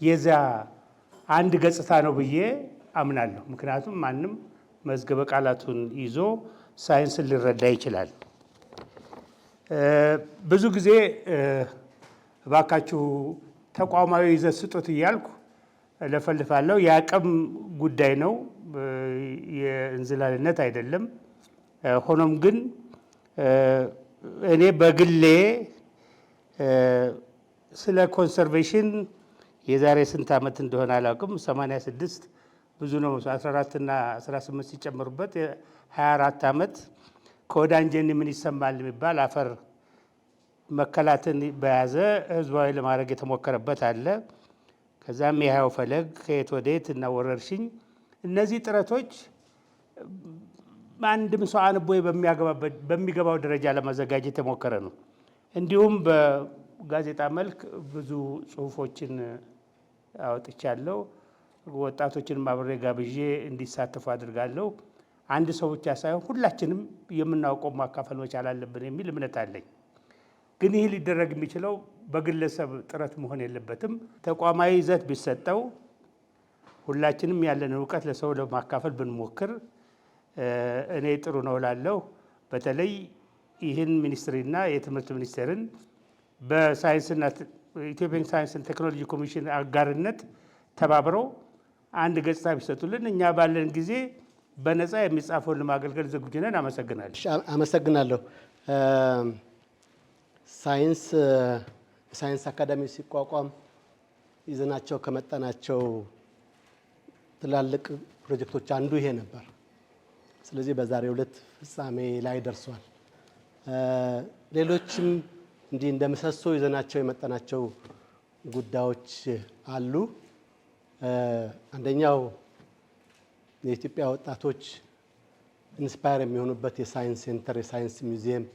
የዛ አንድ ገጽታ ነው ብዬ አምናለሁ። ምክንያቱም ማንም መዝገበ ቃላቱን ይዞ ሳይንስን ሊረዳ ይችላል። ብዙ ጊዜ እባካችሁ ተቋማዊ ይዘት ስጡት እያልኩ እለፈልፋለሁ። የአቅም ጉዳይ ነው፣ የእንዝላልነት አይደለም። ሆኖም ግን እኔ በግሌ ስለ ኮንሰርቬሽን የዛሬ ስንት ዓመት እንደሆነ አላውቅም፣ 86 ብዙ ነው፣ 14 እና 18 ሲጨምሩበት 24 ዓመት ከወዳንጀኒ ምን ይሰማል የሚባል አፈር መከላትን በያዘ ህዝባዊ ለማድረግ የተሞከረበት አለ። ከዛም የህያው ፈለግ ከየት ወዴት እና ወረርሽኝ፣ እነዚህ ጥረቶች አንድም ሰው አንቦ በሚገባው ደረጃ ለማዘጋጀት የሞከረ ነው። እንዲሁም በጋዜጣ መልክ ብዙ ጽሁፎችን አወጥቻለሁ። ወጣቶችን አብሬ ጋብዤ እንዲሳተፉ አድርጋለሁ። አንድ ሰው ብቻ ሳይሆን ሁላችንም የምናውቀው ማካፈል መቻል አለብን የሚል እምነት አለኝ። ግን ይህ ሊደረግ የሚችለው በግለሰብ ጥረት መሆን የለበትም። ተቋማዊ ይዘት ቢሰጠው ሁላችንም ያለን እውቀት ለሰው ለማካፈል ብንሞክር እኔ ጥሩ ነው እላለሁ። በተለይ ይህን ሚኒስትሪና የትምህርት ሚኒስቴርን በሳይንስና ኢትዮጵያን ሳይንስና ቴክኖሎጂ ኮሚሽን አጋርነት ተባብረው አንድ ገጽታ ቢሰጡልን እኛ ባለን ጊዜ በነፃ የሚጻፈውን ለማገልገል ዝግጁ ነን። አመሰግናለሁ። ሳይንስ አካዳሚ ሲቋቋም ይዘናቸው ከመጣናቸው ትላልቅ ፕሮጀክቶች አንዱ ይሄ ነበር። ስለዚህ በዛሬው ዕለት ፍጻሜ ላይ ደርሷል። ሌሎችም እንዲህ እንደ ምሰሶ ይዘናቸው የመጣናቸው ጉዳዮች አሉ። አንደኛው የኢትዮጵያ ወጣቶች ኢንስፓየር የሚሆኑበት የሳይንስ ሴንተር፣ የሳይንስ ሚውዚየም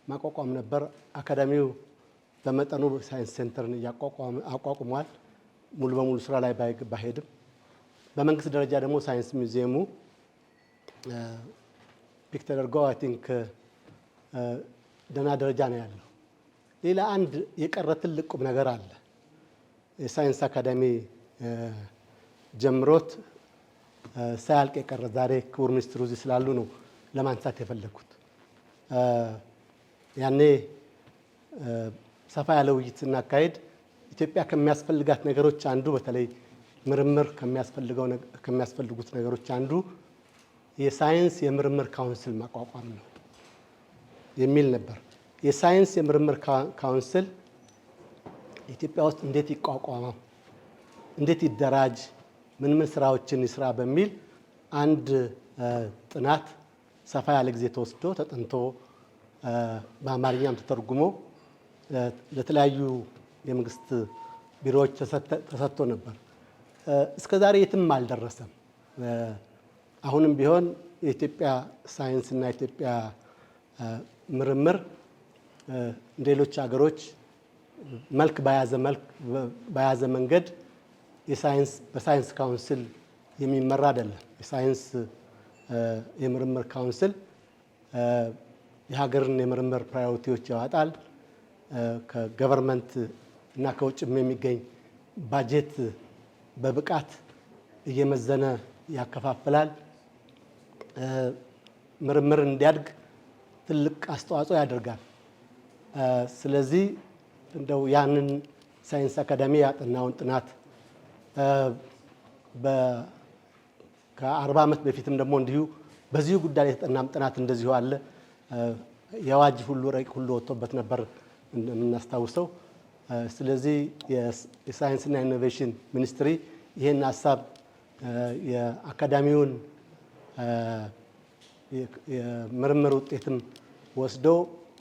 ማቋቋም ነበር። አካዳሚው በመጠኑ ሳይንስ ሴንተርን አቋቁሟል። ሙሉ በሙሉ ስራ ላይ ባይሄድም በመንግስት ደረጃ ደግሞ ሳይንስ ሚውዚየሙ ፒክ ተደርጎ አይ ቲንክ ደህና ደረጃ ነው ያለው። ሌላ አንድ የቀረ ትልቅ ቁም ነገር አለ። የሳይንስ አካዳሚ ጀምሮት ሳያልቅ የቀረ ዛሬ ክቡር ሚኒስትሩ እዚህ ስላሉ ነው ለማንሳት የፈለግኩት። ያኔ ሰፋ ያለ ውይይት ስናካሄድ ኢትዮጵያ ከሚያስፈልጋት ነገሮች አንዱ በተለይ ምርምር ከሚያስፈልጉት ነገሮች አንዱ የሳይንስ የምርምር ካውንስል ማቋቋም ነው የሚል ነበር። የሳይንስ የምርምር ካውንስል ኢትዮጵያ ውስጥ እንዴት ይቋቋማል፣ እንዴት ይደራጅ፣ ምን ስራዎችን ይስራ በሚል አንድ ጥናት ሰፋ ያለ ጊዜ ተወስዶ ተጠንቶ በአማርኛም ተተርጉሞ ለተለያዩ የመንግስት ቢሮዎች ተሰጥቶ ነበር። እስከ ዛሬ የትም አልደረሰም። አሁንም ቢሆን የኢትዮጵያ ሳይንስና የኢትዮጵያ ምርምር ሌሎች ሀገሮች መልክ በያዘ መንገድ በሳይንስ ካውንስል የሚመራ አይደለም። የሳይንስ የምርምር ካውንስል የሀገርን የምርምር ፕራዮሪቲዎች ያወጣል። ከገቨርንመንት እና ከውጭም የሚገኝ ባጀት በብቃት እየመዘነ ያከፋፍላል። ምርምር እንዲያድግ ትልቅ አስተዋጽኦ ያደርጋል። ስለዚህ እንደው ያንን ሳይንስ አካዳሚ ያጠናውን ጥናት ከ40 ዓመት በፊትም ደግሞ እንዲሁ በዚሁ ጉዳይ የተጠናም ጥናት እንደዚሁ አለ። የአዋጅ ሁሉ ረቂቅ ሁሉ ወጥቶበት ነበር እንደምናስታውሰው። ስለዚህ የሳይንስና ኢኖቬሽን ሚኒስትሪ ይህን ሀሳብ የአካዳሚውን የምርምር ውጤትም ወስዶ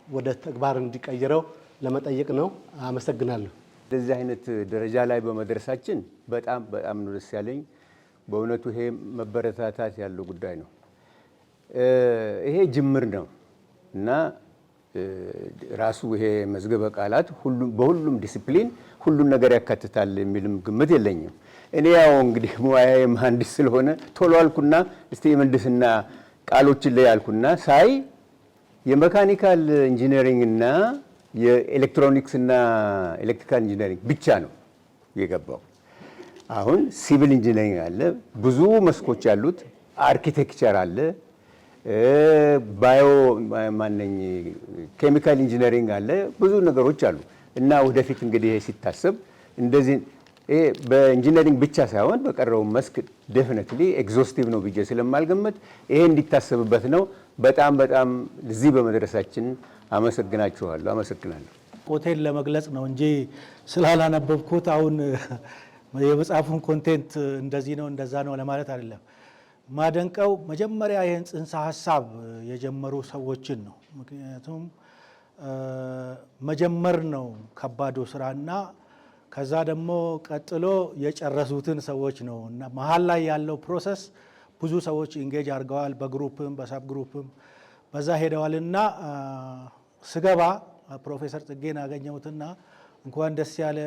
ወደ ተግባር እንዲቀይረው ለመጠየቅ ነው። አመሰግናለሁ። እንደዚህ አይነት ደረጃ ላይ በመድረሳችን በጣም ነው ደስ ያለኝ። በእውነቱ ይሄ መበረታታት ያለው ጉዳይ ነው። ይሄ ጅምር ነው እና ራሱ ይሄ መዝገበ ቃላት በሁሉም ዲሲፕሊን ሁሉን ነገር ያካትታል የሚልም ግምት የለኝም። እኔ ያው እንግዲህ ሙያዬ መሐንዲስ ስለሆነ ቶሎ አልኩና እስቲ የምህንድስና ቃሎችን ላይ አልኩና ሳይ የሜካኒካል ኢንጂነሪንግ እና የኤሌክትሮኒክስ እና ኤሌክትሪካል ኢንጂነሪንግ ብቻ ነው የገባው። አሁን ሲቪል ኢንጂነሪንግ አለ፣ ብዙ መስኮች ያሉት አርኪቴክቸር አለ፣ ባዮ ኬሚካል ኢንጂነሪንግ አለ፣ ብዙ ነገሮች አሉ እና ወደፊት እንግዲህ ሲታሰብ እንደዚህ ይሄ በኢንጂነሪንግ ብቻ ሳይሆን በቀረው መስክ ዴፊኒትሊ ኤግዞስቲቭ ነው ብዬ ስለማልገመት ይሄ እንዲታሰብበት ነው። በጣም እዚህ በመድረሳችን አመሰግናችኋለሁ። አመሰግናለሁ። ሆቴል ለመግለጽ ነው እንጂ ስላላነበብኩት አሁን የመጽሐፉን ኮንቴንት እንደዚህ ነው እንደዛ ነው ለማለት አይደለም። ማደንቀው መጀመሪያ ይህን ጽንሰ ሀሳብ የጀመሩ ሰዎችን ነው። ምክንያቱም መጀመር ነው ከባዱ ስራና ከዛ ደግሞ ቀጥሎ የጨረሱትን ሰዎች ነው እና መሀል ላይ ያለው ፕሮሰስ ብዙ ሰዎች ኢንጌጅ አድርገዋል። በግሩፕም በሳብ ግሩፕም በዛ ሄደዋልና ስገባ ፕሮፌሰር ጽጌን አገኘሁትና እንኳን ደስ ያለ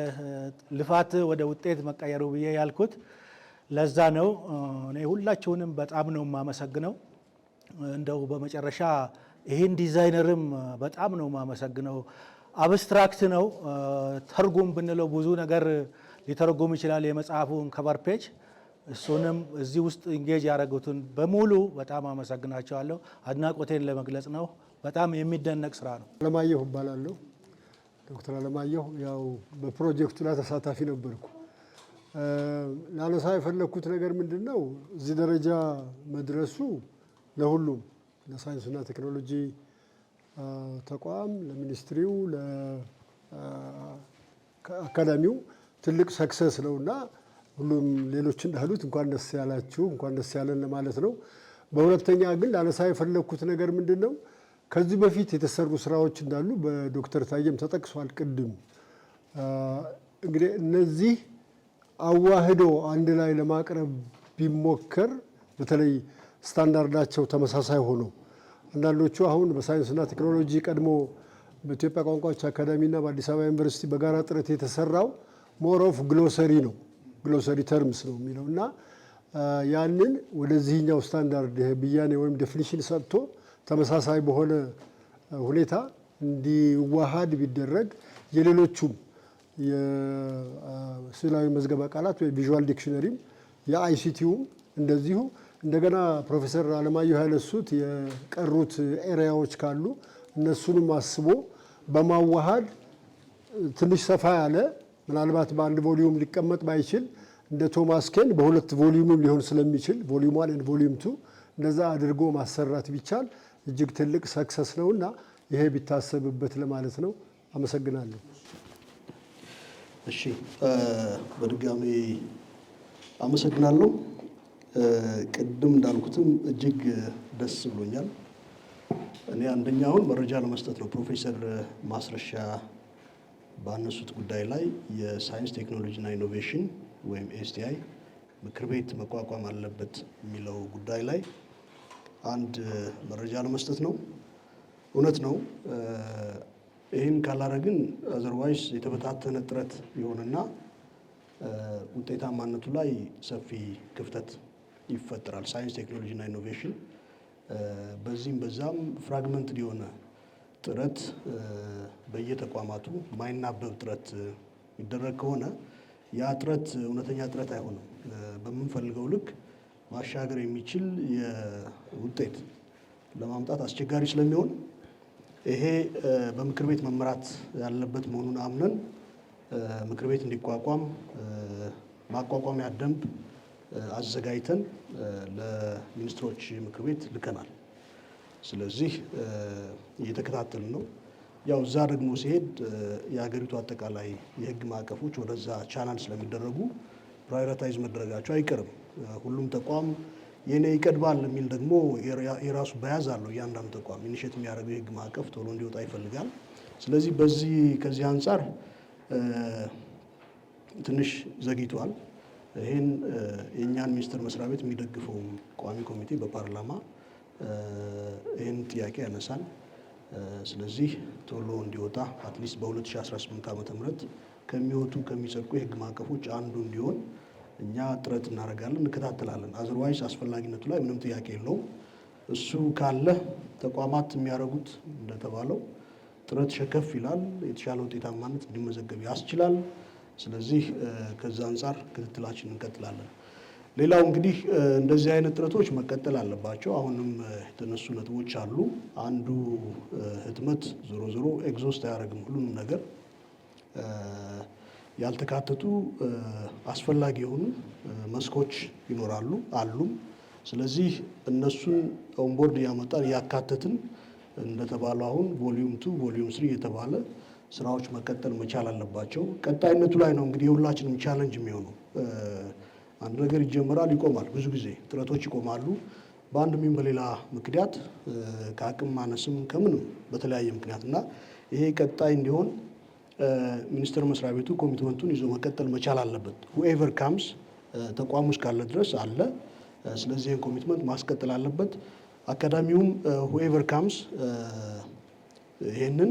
ልፋት ወደ ውጤት መቀየሩ ብዬ ያልኩት ለዛ ነው። እኔ ሁላችሁንም በጣም ነው የማመሰግነው። እንደው በመጨረሻ ይህን ዲዛይነርም በጣም ነው የማመሰግነው። አብስትራክት ነው ተርጉም ብንለው ብዙ ነገር ሊተረጉም ይችላል የመጽሐፉን ከቨር ፔጅ። እሱንም እዚህ ውስጥ ኢንጌጅ ያደረጉትን በሙሉ በጣም አመሰግናቸዋለሁ። አድናቆቴን ለመግለጽ ነው። በጣም የሚደነቅ ስራ ነው። አለማየሁ እባላለሁ። ዶክተር አለማየሁ ያው በፕሮጀክቱ ላይ ተሳታፊ ነበርኩ። ላነሳ የፈለግኩት ነገር ምንድን ነው፣ እዚህ ደረጃ መድረሱ ለሁሉም ለሳይንስና ቴክኖሎጂ ተቋም፣ ለሚኒስትሪው፣ ለአካዳሚው ትልቅ ሰክሰስ ነውና ሁሉም ሌሎች እንዳሉት እንኳን ደስ ያላችሁ እንኳን ደስ ያለን ለማለት ነው። በሁለተኛ ግን ላነሳ የፈለግኩት ነገር ምንድን ነው፣ ከዚህ በፊት የተሰሩ ስራዎች እንዳሉ በዶክተር ታየም ተጠቅሷል ቅድም። እንግዲህ እነዚህ አዋህዶ አንድ ላይ ለማቅረብ ቢሞከር በተለይ ስታንዳርዳቸው ተመሳሳይ ሆኖ አንዳንዶቹ አሁን በሳይንስና ቴክኖሎጂ ቀድሞ በኢትዮጵያ ቋንቋዎች አካዳሚና በአዲስ አበባ ዩኒቨርሲቲ በጋራ ጥረት የተሰራው ሞር ኦፍ ግሎሰሪ ነው፣ ግሎሰሪ ተርምስ ነው የሚለው እና ያንን ወደዚህኛው ስታንዳርድ ብያኔ ወይም ዴፊኒሽን ሰጥቶ ተመሳሳይ በሆነ ሁኔታ እንዲዋሃድ ቢደረግ የሌሎቹም የስዕላዊ መዝገበ ቃላት ወይ ቪዥዋል ዲክሽነሪም የአይሲቲውም እንደዚሁ እንደገና ፕሮፌሰር አለማየሁ ያነሱት የቀሩት ኤሪያዎች ካሉ እነሱንም አስቦ በማዋሃድ ትንሽ ሰፋ ያለ ምናልባት በአንድ ቮሊዩም ሊቀመጥ ባይችል እንደ ቶማስ ኬን በሁለት ቮሊዩምም ሊሆን ስለሚችል ቮሊዩም 1 እና ቮሊዩም 2 እንደዛ አድርጎ ማሰራት ቢቻል እጅግ ትልቅ ሰክሰስ ነውና ይሄ ቢታሰብበት ለማለት ነው። አመሰግናለሁ። እሺ፣ በድጋሚ አመሰግናለሁ። ቅድም እንዳልኩትም እጅግ ደስ ብሎኛል። እኔ አንደኛውን መረጃ ለመስጠት ነው። ፕሮፌሰር ማስረሻ ባነሱት ጉዳይ ላይ የሳይንስ ቴክኖሎጂና ኢኖቬሽን ወይም ኤስቲአይ ምክር ቤት መቋቋም አለበት የሚለው ጉዳይ ላይ አንድ መረጃ ለመስጠት ነው። እውነት ነው። ይህን ካላረግን አዘርዋይስ የተበታተነ ጥረት የሆነና ውጤታማነቱ ላይ ሰፊ ክፍተት ይፈጠራል። ሳይንስ ቴክኖሎጂና ኢኖቬሽን በዚህም በዛም ፍራግመንትድ የሆነ ጥረት በየተቋማቱ ማይናበብ ጥረት የሚደረግ ከሆነ ያ ጥረት እውነተኛ ጥረት አይሆንም። በምንፈልገው ልክ ማሻገር የሚችል ውጤት ለማምጣት አስቸጋሪ ስለሚሆን ይሄ በምክር ቤት መመራት ያለበት መሆኑን አምነን ምክር ቤት እንዲቋቋም ማቋቋሚያ ደንብ አዘጋጅተን ለሚኒስትሮች ምክር ቤት ልከናል። ስለዚህ እየተከታተልን ነው። ያው እዛ ደግሞ ሲሄድ የሀገሪቱ አጠቃላይ የሕግ ማዕቀፎች ወደዛ ቻናል ስለሚደረጉ ፕራዮሪታይዝ መደረጋቸው አይቀርም። ሁሉም ተቋም የኔ ይቀድማል የሚል ደግሞ የራሱ በያዝ አለው። እያንዳንዱ ተቋም ኢኒሼት የሚያደርገው የሕግ ማዕቀፍ ቶሎ እንዲወጣ ይፈልጋል። ስለዚህ ከዚህ አንጻር ትንሽ ዘግይቷል። ይህን የእኛን ሚኒስቴር መስሪያ ቤት የሚደግፈው ቋሚ ኮሚቴ በፓርላማ ይህን ጥያቄ ያነሳል። ስለዚህ ቶሎ እንዲወጣ አትሊስት በ2018 ዓ.ም ከሚወጡ ከሚጸድቁ የሕግ ማዕቀፎች አንዱ እንዲሆን እኛ ጥረት እናደርጋለን፣ እንከታተላለን። አዘርዋይስ አስፈላጊነቱ ላይ ምንም ጥያቄ የለውም። እሱ ካለ ተቋማት የሚያደርጉት እንደተባለው ጥረት ሸከፍ ይላል፣ የተሻለ ውጤታማነት እንዲመዘገብ ያስችላል። ስለዚህ ከዛ አንጻር ክትትላችን እንቀጥላለን። ሌላው እንግዲህ እንደዚህ አይነት ጥረቶች መቀጠል አለባቸው። አሁንም የተነሱ ነጥቦች አሉ። አንዱ ህትመት ዞሮ ዞሮ ኤግዞስት አያደርግም ሁሉንም ነገር። ያልተካተቱ አስፈላጊ የሆኑ መስኮች ይኖራሉ አሉም። ስለዚህ እነሱን ኦንቦርድ እያመጣን እያካተትን እንደተባለው አሁን ቮሊዩም 2 ቮሊዩም 3 የተባለ ስራዎች መቀጠል መቻል አለባቸው። ቀጣይነቱ ላይ ነው እንግዲህ የሁላችንም ቻለንጅ የሚሆነው። አንድ ነገር ይጀምራል፣ ይቆማል። ብዙ ጊዜ ጥረቶች ይቆማሉ በአንድም ይሁን በሌላ ምክንያት፣ ከአቅም ማነስም ከምንም በተለያየ ምክንያት እና ይሄ ቀጣይ እንዲሆን ሚኒስቴር መስሪያ ቤቱ ኮሚትመንቱን ይዞ መቀጠል መቻል አለበት። ሁኤቨር ካምስ ተቋሙ እስካለ ድረስ አለ። ስለዚህ ይህን ኮሚትመንት ማስቀጠል አለበት። አካዳሚውም ሁኤቨር ካምስ ይህንን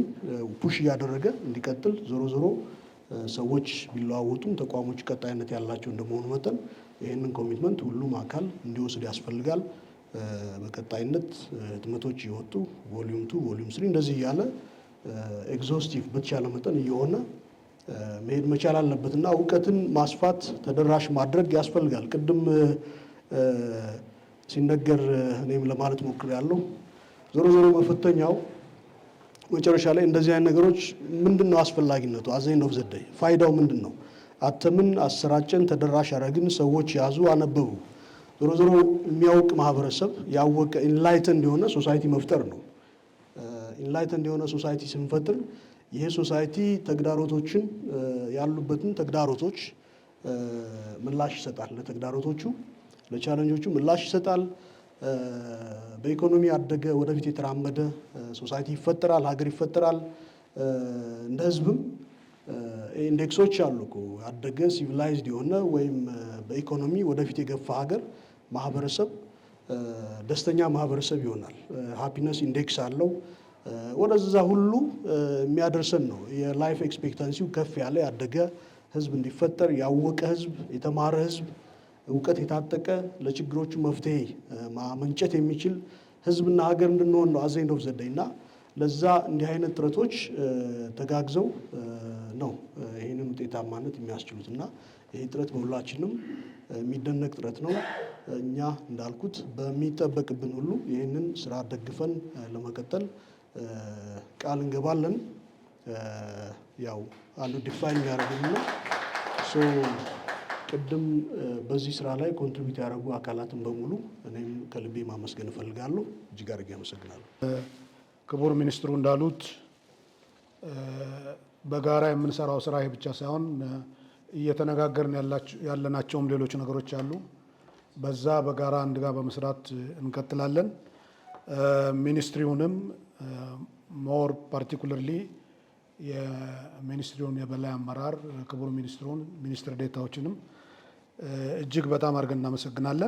ፑሽ እያደረገ እንዲቀጥል ዞሮ ዞሮ ሰዎች ቢለዋወጡም ተቋሞች ቀጣይነት ያላቸው እንደመሆኑ መጠን ይህንን ኮሚትመንት ሁሉም አካል እንዲወስድ ያስፈልጋል። በቀጣይነት ህትመቶች እየወጡ ቮሊዩም 2 ቮሊዩም 3 እንደዚህ እያለ ኤግዞስቲቭ በተቻለ መጠን እየሆነ መሄድ መቻል አለበት እና እውቀትን ማስፋት ተደራሽ ማድረግ ያስፈልጋል። ቅድም ሲነገር እኔም ለማለት ሞክሬያለሁ። ዞሮ ዞሮ መፈተኛው መጨረሻ ላይ እንደዚህ አይነት ነገሮች ምንድን ነው አስፈላጊነቱ? አዘኝ ኦፍ ዘ ዴይ ፋይዳው ምንድን ነው? አተምን፣ አሰራጨን፣ ተደራሽ ያደረግን፣ ሰዎች ያዙ፣ አነበቡ። ዞሮ ዞሮ የሚያውቅ ማህበረሰብ ያወቀ ኢንላይተንድ የሆነ ሶሳይቲ መፍጠር ነው። ኢንላይተንድ የሆነ ሶሳይቲ ስንፈጥር ይሄ ሶሳይቲ ተግዳሮቶችን ያሉበትን ተግዳሮቶች ምላሽ ይሰጣል። ለተግዳሮቶቹ ለቻለንጆቹ ምላሽ ይሰጣል። በኢኮኖሚ ያደገ ወደፊት የተራመደ ሶሳይቲ ይፈጠራል፣ ሀገር ይፈጠራል። እንደ ህዝብም ኢንዴክሶች አሉ እኮ ያደገ ሲቪላይዝድ የሆነ ወይም በኢኮኖሚ ወደፊት የገፋ ሀገር ማህበረሰብ ደስተኛ ማህበረሰብ ይሆናል። ሃፒነስ ኢንዴክስ አለው። ወደዛ ሁሉ የሚያደርሰን ነው። የላይፍ ኤክስፔክታንሲው ከፍ ያለ ያደገ ህዝብ እንዲፈጠር ያወቀ ህዝብ፣ የተማረ ህዝብ፣ እውቀት የታጠቀ ለችግሮቹ መፍትሄ ማመንጨት የሚችል ህዝብና ሀገር እንድንሆን ነው አዘኝ ኦፍ ዘ ዴይ እና ለዛ እንዲህ አይነት ጥረቶች ተጋግዘው ነው ይህንን ውጤታማነት የሚያስችሉት እና ይህ ጥረት በሁላችንም የሚደነቅ ጥረት ነው። እኛ እንዳልኩት በሚጠበቅብን ሁሉ ይህንን ስራ ደግፈን ለመቀጠል ቃል እንገባለን። ያው አንዱ ዲፋይን ያደረግን ነው። ቅድም በዚህ ስራ ላይ ኮንትሪቢዩት ያደረጉ አካላትን በሙሉ እኔም ከልቤ ማመስገን እፈልጋለሁ። እጅግ አድርጌ አመሰግናለሁ። ክቡር ሚኒስትሩ እንዳሉት በጋራ የምንሰራው ስራ ይህ ብቻ ሳይሆን እየተነጋገርን ያለናቸውም ሌሎች ነገሮች አሉ። በዛ በጋራ አንድ ጋር በመስራት እንቀጥላለን። ሚኒስትሪውንም ሞር ፓርቲኩለርሊ የሚኒስትሪውን የበላይ አመራር ክቡር ሚኒስትሩን፣ ሚኒስትር ዴታዎችንም እጅግ በጣም አድርገን እናመሰግናለን።